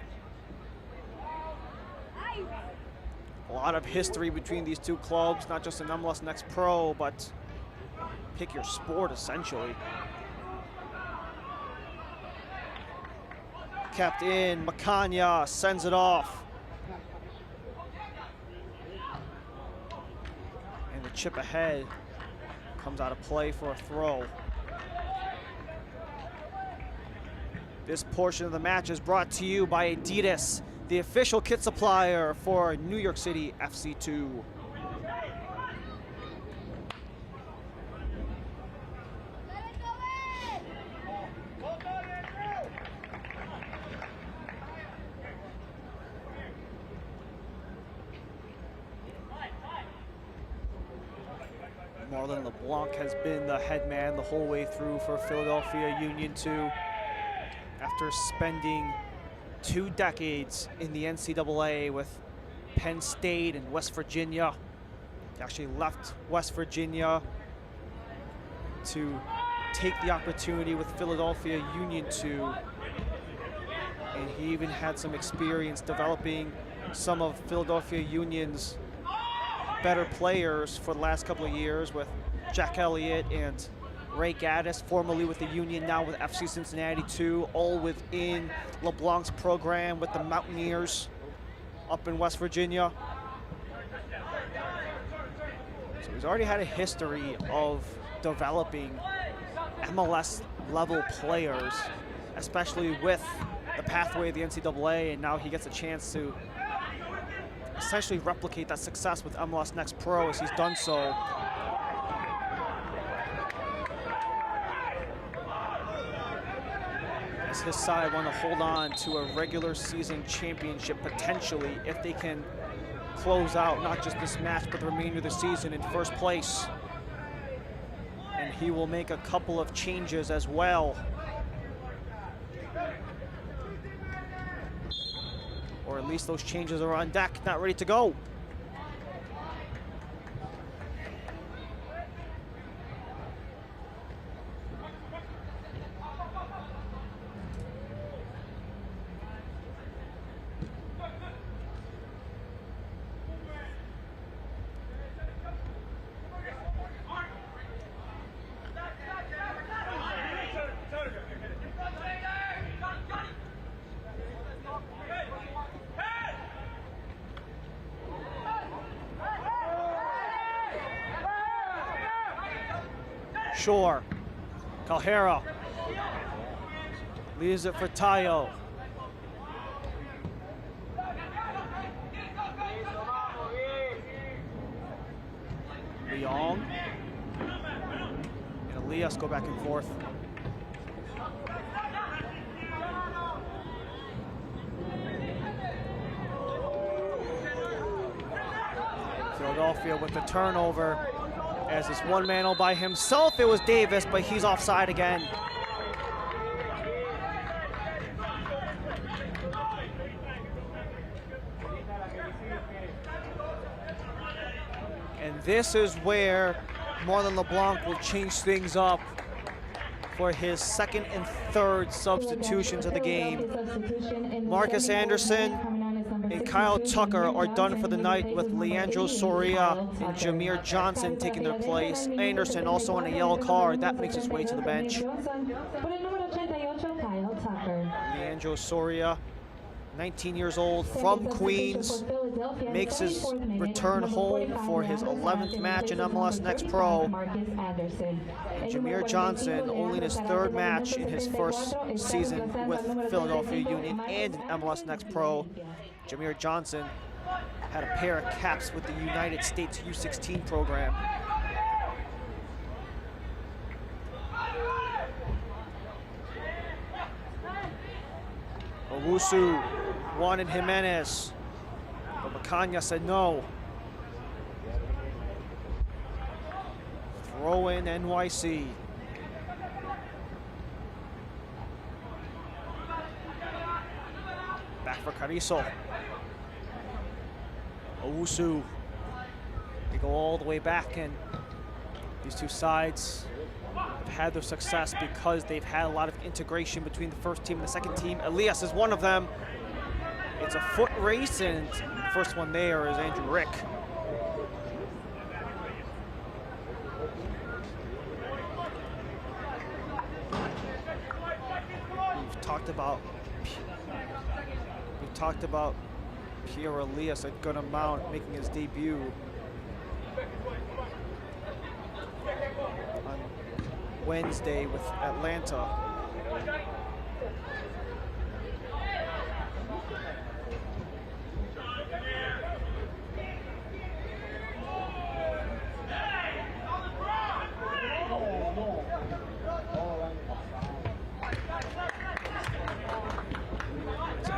[SPEAKER 1] A lot of history between these two clubs, not just in MLS Next Pro, but pick your sport, essentially. Kept in, Macania sends it off. And the chip ahead comes out of play for a throw. This portion of the match is brought to you by Adidas, the official kit supplier for New York City FC 2. Marlon LeBlanc has been the head man the whole way through for Philadelphia Union 2. After spending 2 decades in the NCAA with Penn State and West Virginia. He actually left West Virginia to take the opportunity with Philadelphia Union 2. And he even had some experience developing some of Philadelphia Union's better players for the last couple of years with Jack Elliott and Ray Gaddis, formerly with the Union, now with FC Cincinnati 2, all within LeBlanc's program with the Mountaineers up in West Virginia. So he's already had a history of developing MLS-level players, especially with the pathway of the NCAA, and now he gets a chance to essentially replicate that success with MLS Next Pro as he's done so. As his side want to hold on to a regular season championship potentially if they can close out not just this match but the remainder of the season in first place. And he will make a couple of changes as well. Or at least those changes are on deck, not ready to go. Shore, Calhera, leaves it for Tayo. Leong. Elias go back and forth. Philadelphia with the turnover. As this one man all by himself, it was Davis, but he's offside again. And this is where Marlon LeBlanc will change things up for his second and third substitutions of the game. Marcus Anderson and Kyle Tucker are done for the night, with Leandro Soria and Jameer Johnson taking their place. Anderson also on a yellow card. That makes his way to the bench. Leandro Soria, 19 years old, from Queens, makes his return home for his 11th match in MLS Next Pro. And Jameer Johnson, only in his third match in his first season with Philadelphia Union and in MLS Next Pro. Jameer Johnson had a pair of caps with the United States U16 program. Owusu wanted Jimenez, but Macana said no. Throw in NYC. Back for Carrizo. Owusu. They go all the way back, and these two sides have had their success because they've had a lot of integration between the first team and the second team. Elias is one of them. It's a foot race, and the first one there is Andrew Rick. We've talked about Pierre Elias a good amount, making his debut on Wednesday with Atlanta.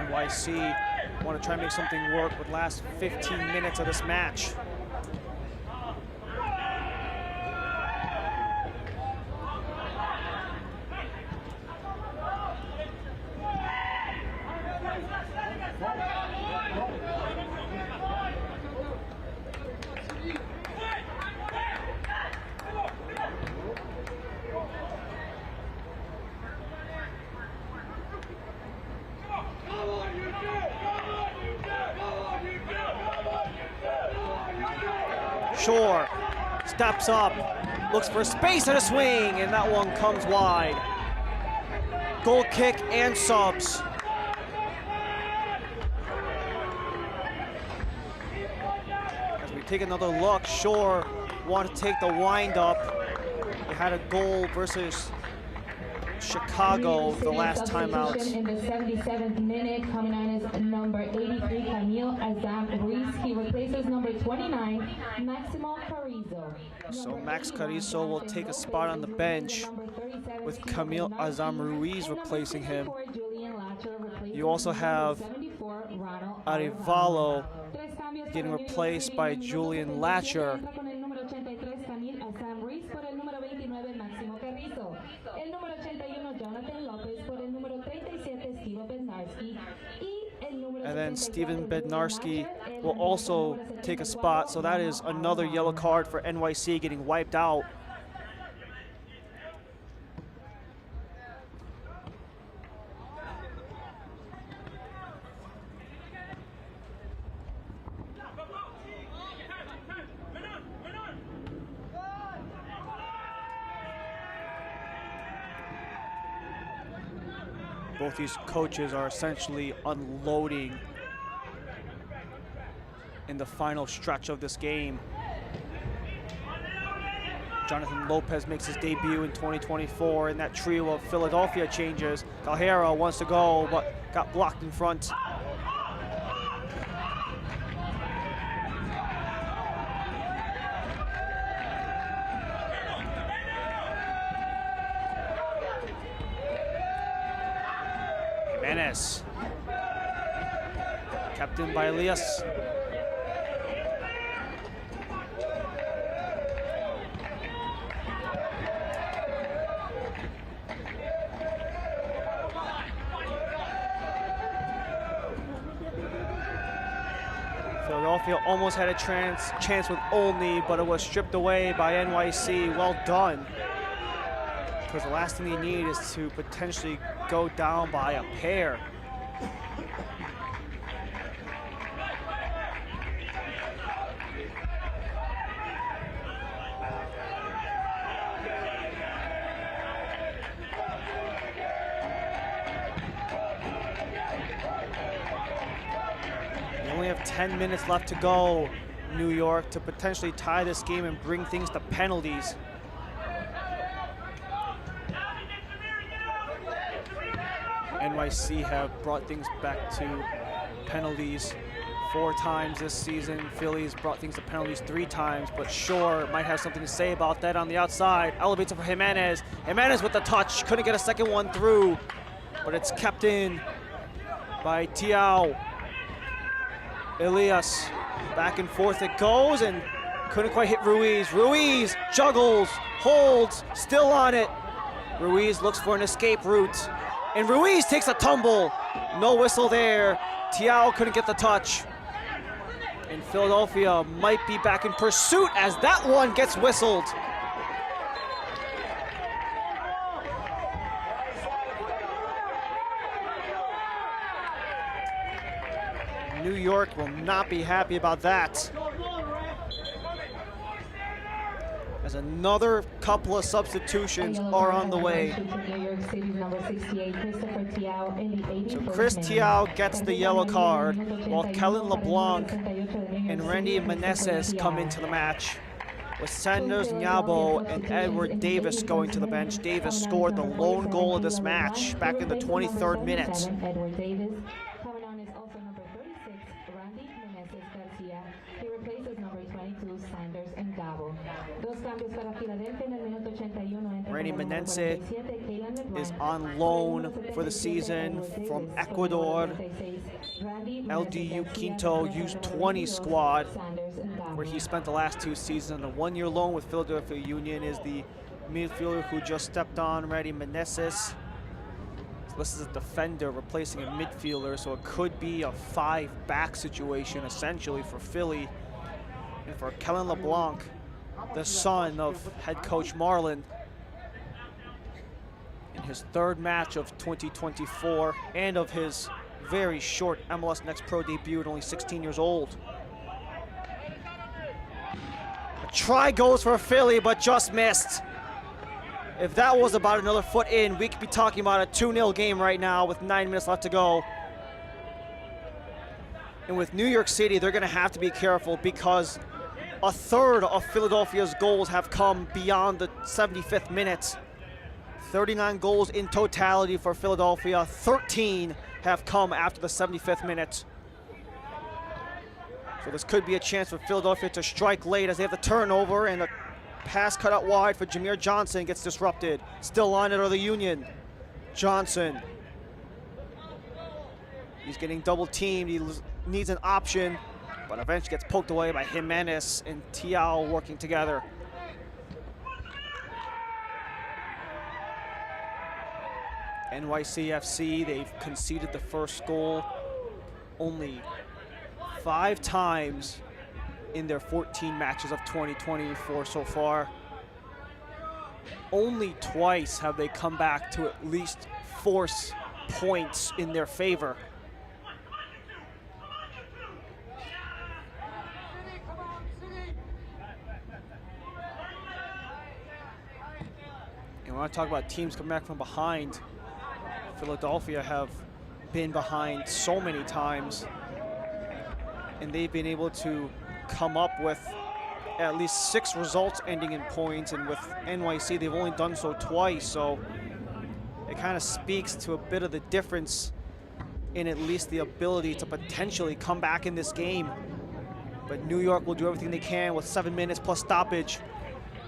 [SPEAKER 1] NYC want to try and make something work with last 15 minutes of this match. Shore steps up, looks for space and a swing, and that one comes wide. Goal kick and subs. As we take another look, Shore wanted to take the wind up. They had a goal versus Chicago the last time out.
[SPEAKER 2] In the 77th minute, coming on is number 83, Camille Azam Ruiz. He replaces number 29, Maximo Carrizo.
[SPEAKER 1] So Max Carrizo will take a spot on the bench with Camille Azam Ruiz replacing him. You also have Arevalo getting replaced by Julian Latcher. And then Steven Bednarski will also take a spot, so that is another yellow card for NYC getting wiped out. Both these coaches are essentially unloading in the final stretch of this game. Jonathan Lopez makes his debut in 2024 in that trio of Philadelphia changes. Calhera wants to go, but got blocked in front. Jimenez. Captain by Elias. Philadelphia almost had a chance with Olney, but it was stripped away by NYC. Well done. Because the last thing they need is to potentially go down by a pair. They only have 10 minutes left to go, New York, to potentially tie this game and bring things to penalties. NYC have brought things back to penalties 4 times this season. Philly's brought things to penalties 3 times, but Shore might have something to say about that on the outside. Elevates it for Jimenez. Jimenez with the touch. Couldn't get a second one through, but it's kept in by Tiao. Elias, back and forth it goes, and couldn't quite hit Ruiz. Ruiz juggles, holds, still on it. Ruiz looks for an escape route, and Ruiz takes a tumble. No whistle there. Tiao couldn't get the touch. And Philadelphia might be back in pursuit as that one gets whistled. New York will not be happy about that. As another couple of substitutions are on the way. So Chris Tiao gets the yellow card, while Kellen LeBlanc and Randy Meneses come into the match, with Sanders Nyabo and Edward Davis going to the bench. Davis scored the lone goal of this match back in the 23rd minute.
[SPEAKER 2] Edward Davis. Coming on is also number 36, Randy Meneses Garcia. He replaces number 22, Sanders and Gabo. Dos cambios para Filadelfia en el minuto 81.
[SPEAKER 1] Randy Meneses is on loan for the season from Ecuador. LDU Quinto U20 squad, where he spent the last 2 seasons. A 1-year loan with Philadelphia Union is the midfielder who just stepped on, Randy Meneses. So this is a defender replacing a midfielder, so it could be a 5-back situation essentially for Philly. And for Kellen LeBlanc, the son of head coach Marlin, in his 3rd match of 2024 and of his very short MLS Next Pro debut at only 16 years old. A try goes for Philly, but just missed. If that was about another foot in, we could be talking about a 2-0 game right now with 9 minutes left to go. And with New York City, they're gonna have to be careful because a third of Philadelphia's goals have come beyond the 75th minute. 39 goals in totality for Philadelphia, 13 have come after the 75th minute. So this could be a chance for Philadelphia to strike late as they have the turnover, and a pass cut out wide for Jameer Johnson gets disrupted. Still on it are the Union. Johnson. He's getting double teamed. He needs an option, but eventually gets poked away by Jimenez and Tiao working together. NYCFC, they've conceded the first goal only 5 times in their 14 matches of 2024 so far. Only twice have they come back to at least force points in their favor. And when I talk about teams coming back from behind, Philadelphia have been behind so many times, and they've been able to come up with at least 6 results ending in points, and with NYC they've only done so twice, so it kind of speaks to a bit of the difference in at least the ability to potentially come back in this game. But New York will do everything they can with 7 minutes plus stoppage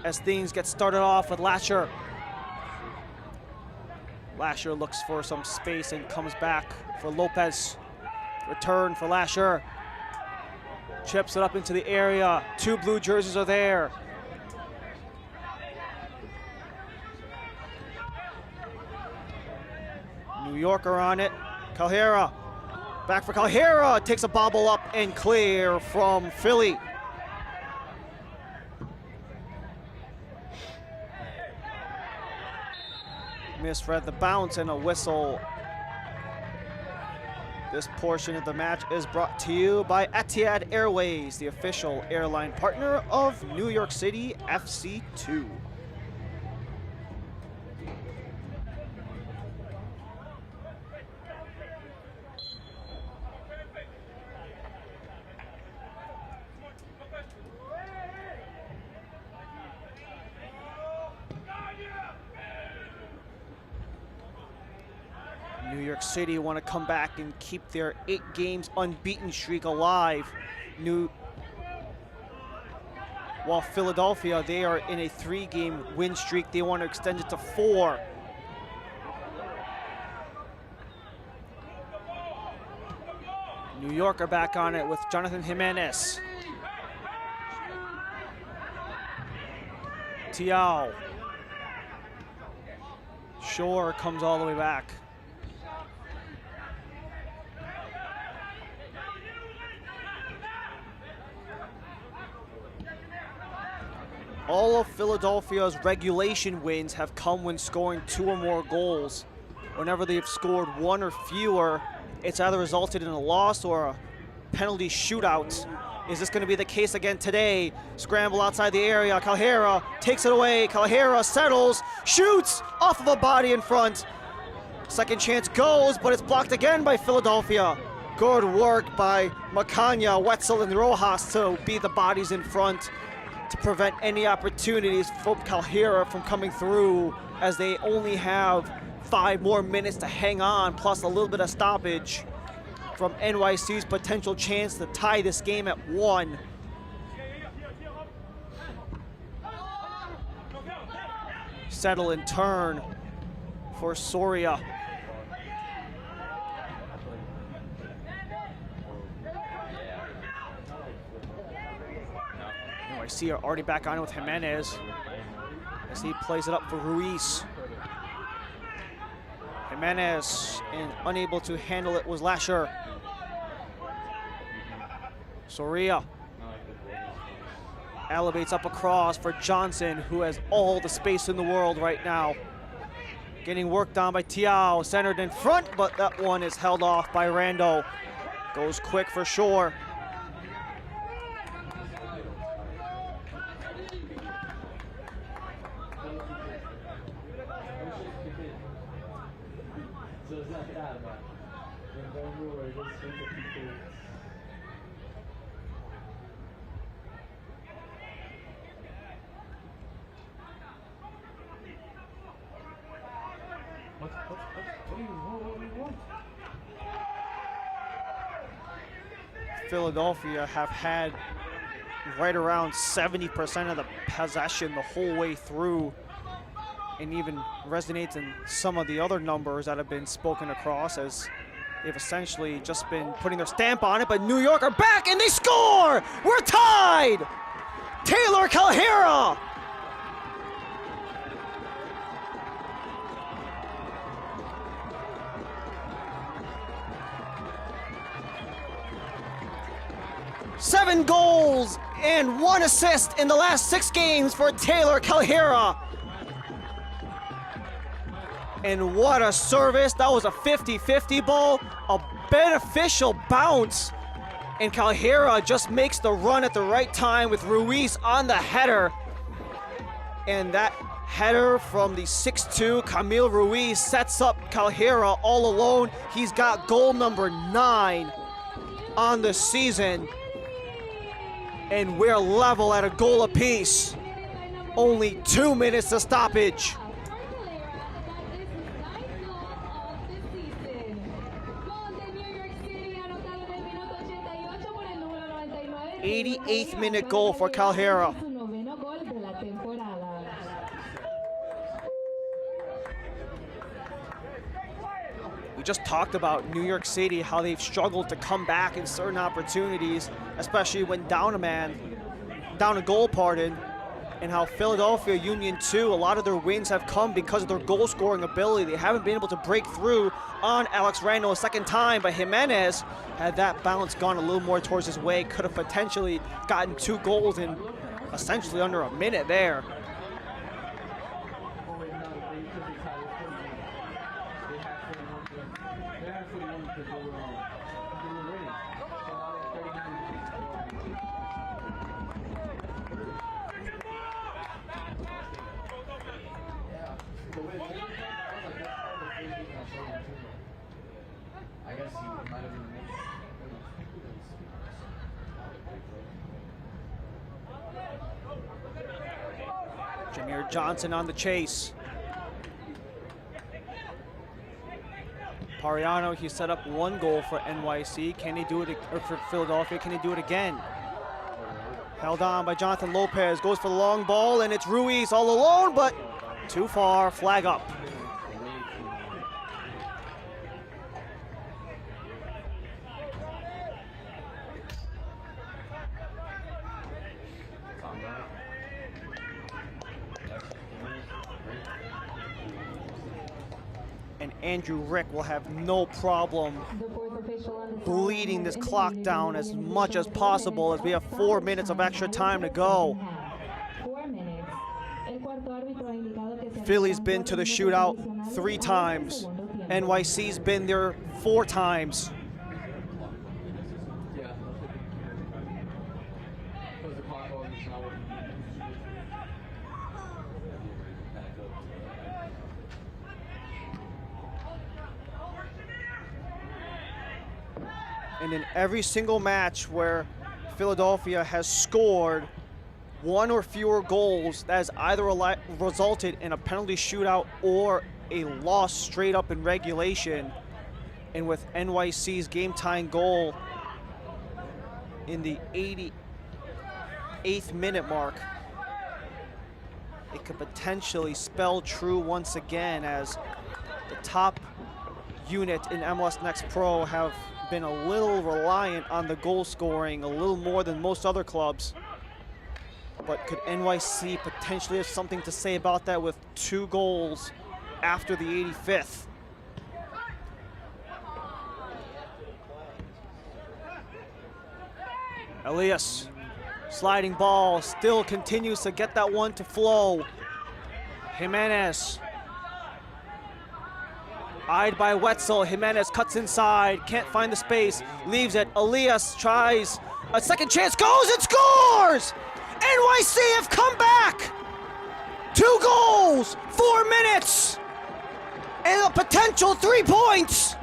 [SPEAKER 1] as things get started off with Latcher. Lasher looks for some space and comes back for Lopez. Return for Lasher. Chips it up into the area. 2 blue jerseys are there. New Yorker on it. Calhera. Back for Calhera. Takes a bobble up and clear from Philly. Misread the bounce and a whistle. This portion of the match is brought to you by Etihad Airways, the official airline partner of New York City FC 2. New York City want to come back and keep their 8 games unbeaten streak alive. While Philadelphia, they are in a 3-game win streak. They want to extend it to 4. New York are back on it with Jonathan Jimenez. Tiao. Shore comes all the way back. All of Philadelphia's regulation wins have come when scoring 2 or more goals. Whenever they've scored 1 or fewer, it's either resulted in a loss or a penalty shootout. Is this going to be the case again today? Scramble outside the area. Calhera takes it away. Calhera settles, shoots off of a body in front. Second chance goes, but it's blocked again by Philadelphia. Good work by Macana, Wetzel, and Rojas to be the bodies in front to prevent any opportunities from Calhera from coming through, as they only have 5 more minutes to hang on, plus a little bit of stoppage from NYC's potential chance to tie this game at 1. Settle and turn for Soria. NYC are already back on it with Jimenez as he plays it up for Ruiz. Jimenez, and unable to handle it was Lasher. Soria elevates up across for Johnson, who has all the space in the world right now. Getting worked on by Tiao, centered in front, but that one is held off by Rando. Goes quick for Shore. Philadelphia have had right around 70% of the possession the whole way through, and even resonates in some of the other numbers that have been spoken across, as they've essentially just been putting their stamp on it. But New York are back and they score! We're tied! Taylor Calhera! Seven goals and 1 assist in the last 6 games for Taylor Calhera. And what a service. That was a 50-50 ball, a beneficial bounce. And Calhera just makes the run at the right time with Ruiz on the header. And that header from the 6'2", Camille Ruiz sets up Calhera all alone. He's got goal number 9 on the season. And we're level at a goal apiece. Only 2 minutes to stoppage. 88th minute goal for Calhera. just talked about New York City, how they've struggled to come back in certain opportunities, especially when down a goal, and how Philadelphia Union 2, a lot of their wins have come because of their goal scoring ability. They haven't been able to break through on Alex Randall a second time, but Jimenez, had that balance gone a little more towards his way, could have potentially gotten 2 goals in essentially under a minute there. Jameer Johnson on the chase. Pariano, he set up 1 goal for NYC. Can he do it, or for Philadelphia, can he do it again? Held on by Jonathan Lopez, goes for the long ball, and it's Ruiz all alone, but too far, flag up. And Andrew Rick will have no problem bleeding this clock down as much as possible as we have 4 minutes of extra time to go. Philly's been to the shootout 3 times. NYC's been there 4 times. And in every single match where Philadelphia has scored 1 or fewer goals, that has either resulted in a penalty shootout or a loss straight up in regulation. And with NYC's game-tying goal in the 88th minute mark, it could potentially spell true once again, as the top unit in MLS Next Pro have been a little reliant on the goal scoring, a little more than most other clubs. But could NYC potentially have something to say about that with 2 goals after the 85th? Elias, sliding ball, still continues to get that one to flow. Jimenez, eyed by Wetzel. Jimenez cuts inside, can't find the space, leaves it. Elias tries a second chance, goes and scores! NYC have come back! 2 goals, 4 minutes, and a potential 3 points!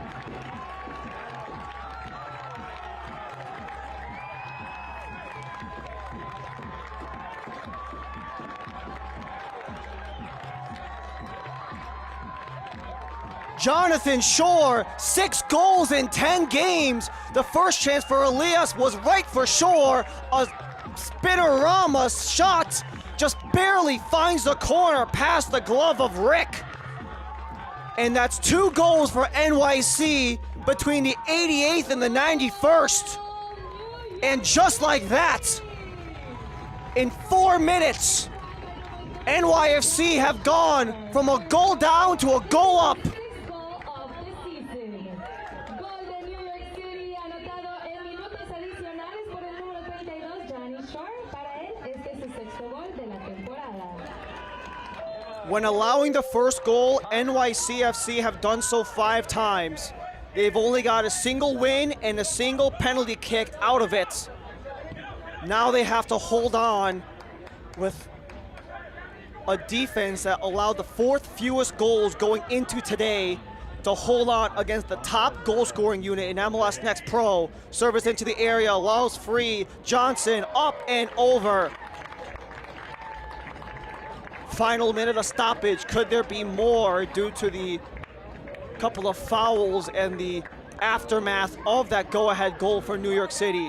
[SPEAKER 1] Jonathan Shore, 6 goals in 10 games. The first chance for Elias was right for Shore. A Spinorama shot just barely finds the corner past the glove of Rick. And that's 2 goals for NYC between the 88th and the 91st. And just like that, in 4 minutes, NYFC have gone from a goal down to a goal up. When allowing the first goal, NYCFC have done so 5 times. They've only got a single win and a single penalty kick out of it. Now they have to hold on with a defense that allowed the 4th fewest goals going into today to hold on against the top goal scoring unit in MLS Next Pro. Service into the area, allows free. Johnson up and over. Final minute of stoppage. Could there be more due to the couple of fouls and the aftermath of that go-ahead goal for New York City?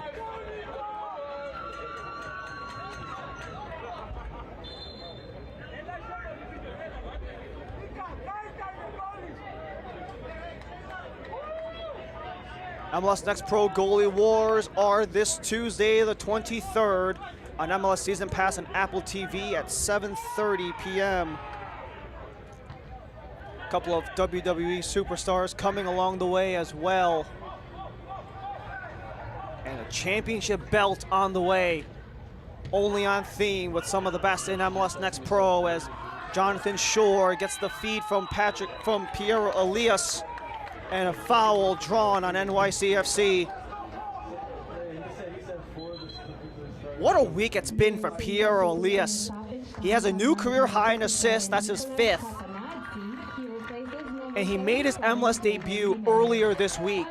[SPEAKER 1] MLS Next Pro Goalie Wars are this Tuesday, the 23rd, on MLS Season Pass and Apple TV at 7:30 p.m. A couple of WWE superstars coming along the way as well. And a championship belt on the way. Only on theme with some of the best in MLS Next Pro as Jonathan Shore gets the feed from Piero Elias, and a foul drawn on NYCFC. What a week it's been for Piero Elias. He has a new career high in assists, that's his 5th. And he made his MLS debut earlier this week.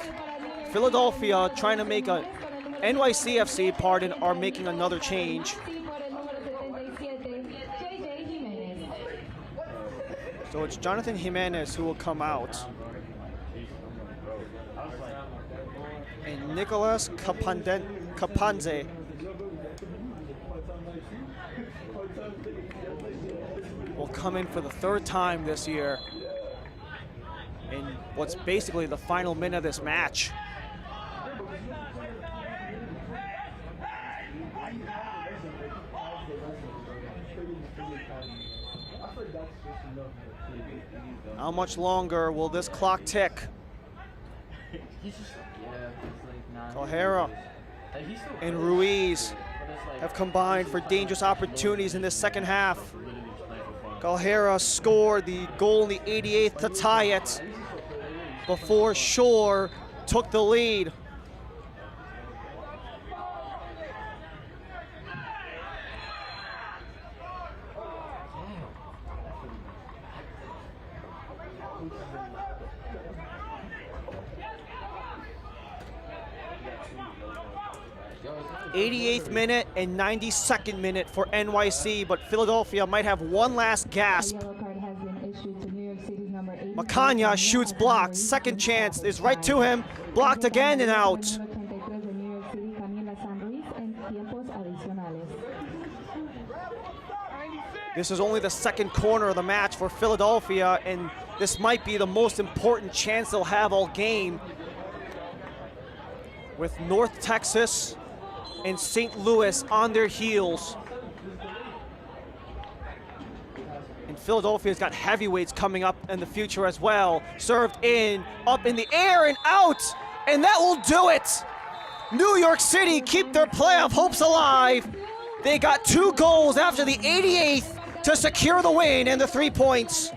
[SPEAKER 1] Philadelphia trying to make a NYCFC, are making another change. So it's Jonathan Jimenez who will come out. And Nicolas Capanze will come in for the 3rd time this year in what's basically the final minute of this match. How much longer will this clock tick? O'Hara and Ruiz have combined for dangerous opportunities in this second half. O'Hara scored the goal in the 88th to tie it before Shore took the lead. '88th minute and 92nd minute for NYC, but Philadelphia might have one last gasp. Macania shoots blocked. Second chance is right to him. Blocked again and out. This is only the second corner of the match for Philadelphia, and this might be the most important chance they'll have all game, with North Texas and St. Louis on their heels. And Philadelphia's got heavyweights coming up in the future as well. Served in, up in the air and out, and that will do it. New York City keep their playoff hopes alive. They got 2 goals after the 88th to secure the win and the 3 points.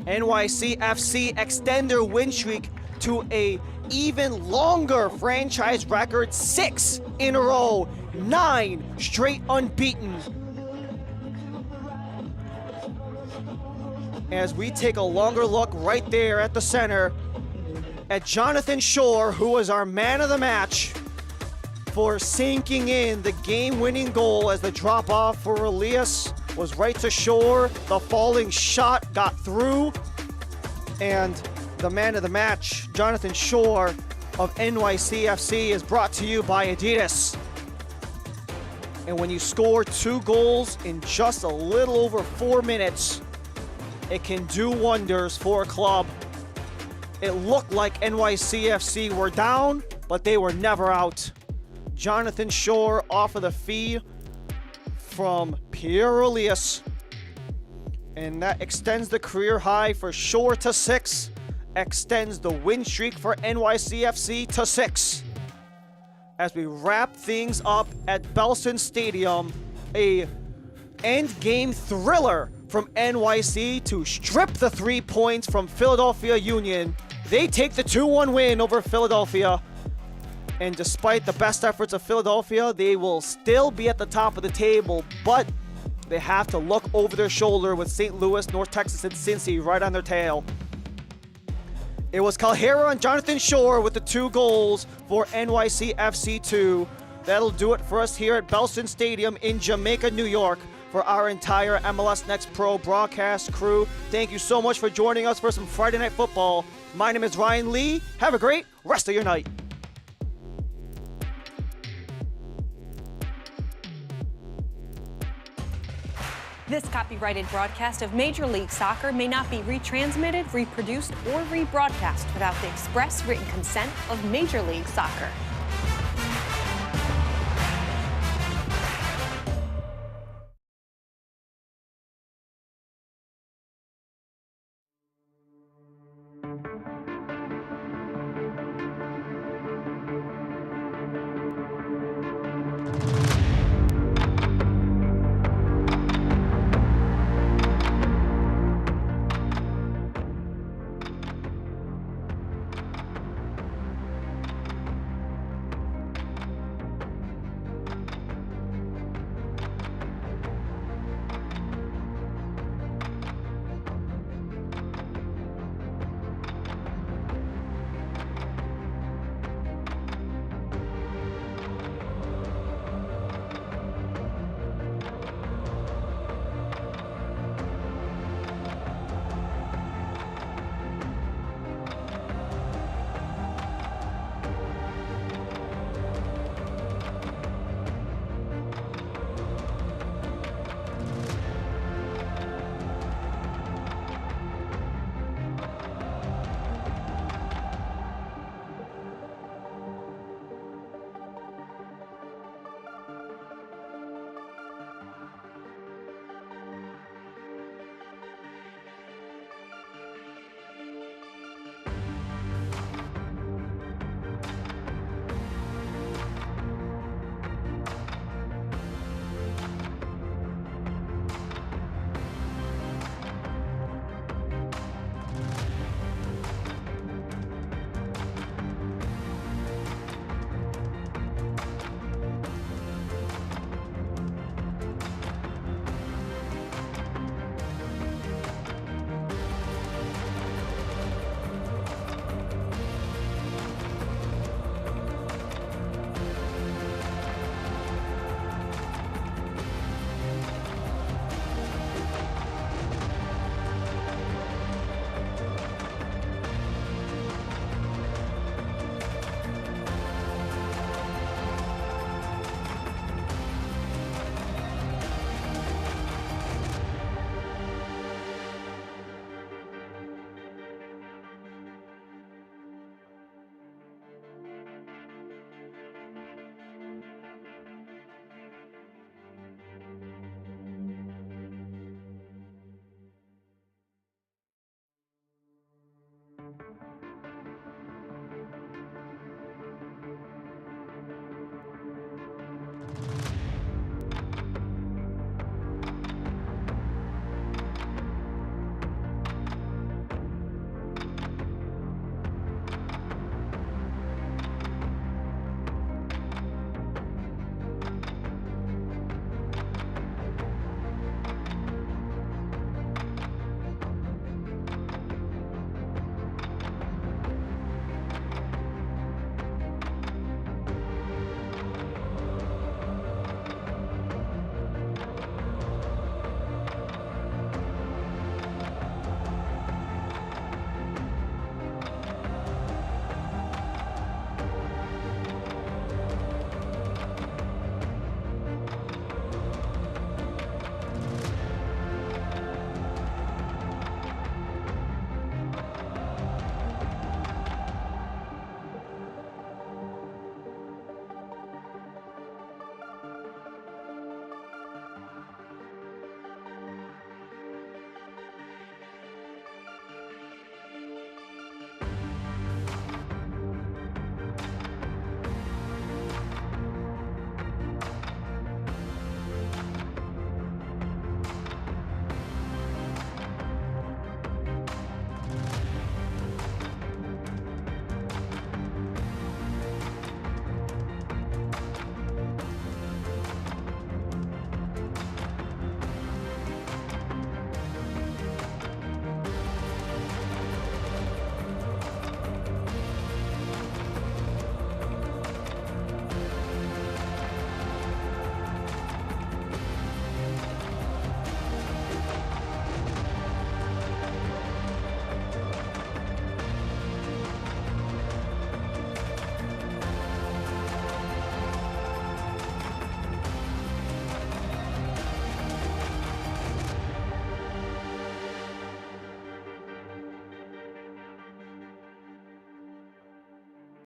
[SPEAKER 1] NYCFC extend their win streak to a even longer franchise record, 6 in a row, 9 straight unbeaten. As we take a longer look right there at the center at Jonathan Shore, who was our man of the match for sinking in the game-winning goal, as the drop-off for Elias was right to Shore. The falling shot got through, and the man of the match, Jonathan Shore of NYCFC, is brought to you by Adidas. And when you score 2 goals in just a little over 4 minutes, it can do wonders for a club. It looked like NYCFC were down, but they were never out. Jonathan Shore off of the feed from Pierre Elias, and that extends the career high for Shore to 6, extends the win streak for NYCFC to 6. As we wrap things up at Belson Stadium, a end game thriller from NYC to strip the 3 points from Philadelphia Union. They take the 2-1 win over Philadelphia. And despite the best efforts of Philadelphia, they will still be at the top of the table, but they have to look over their shoulder with St. Louis, North Texas, and Cincy right on their tail. It was Calhera and Jonathan Shore with the 2 goals for NYCFC 2. That'll do it for us here at Belson Stadium in Jamaica, New York. For our entire MLS Next Pro broadcast crew, thank you so much for joining us for some Friday Night Football. My name is Ryan Lee. Have a great rest of your night.
[SPEAKER 13] This copyrighted broadcast of Major League Soccer may not be retransmitted, reproduced, or rebroadcast without the express written consent of Major League Soccer.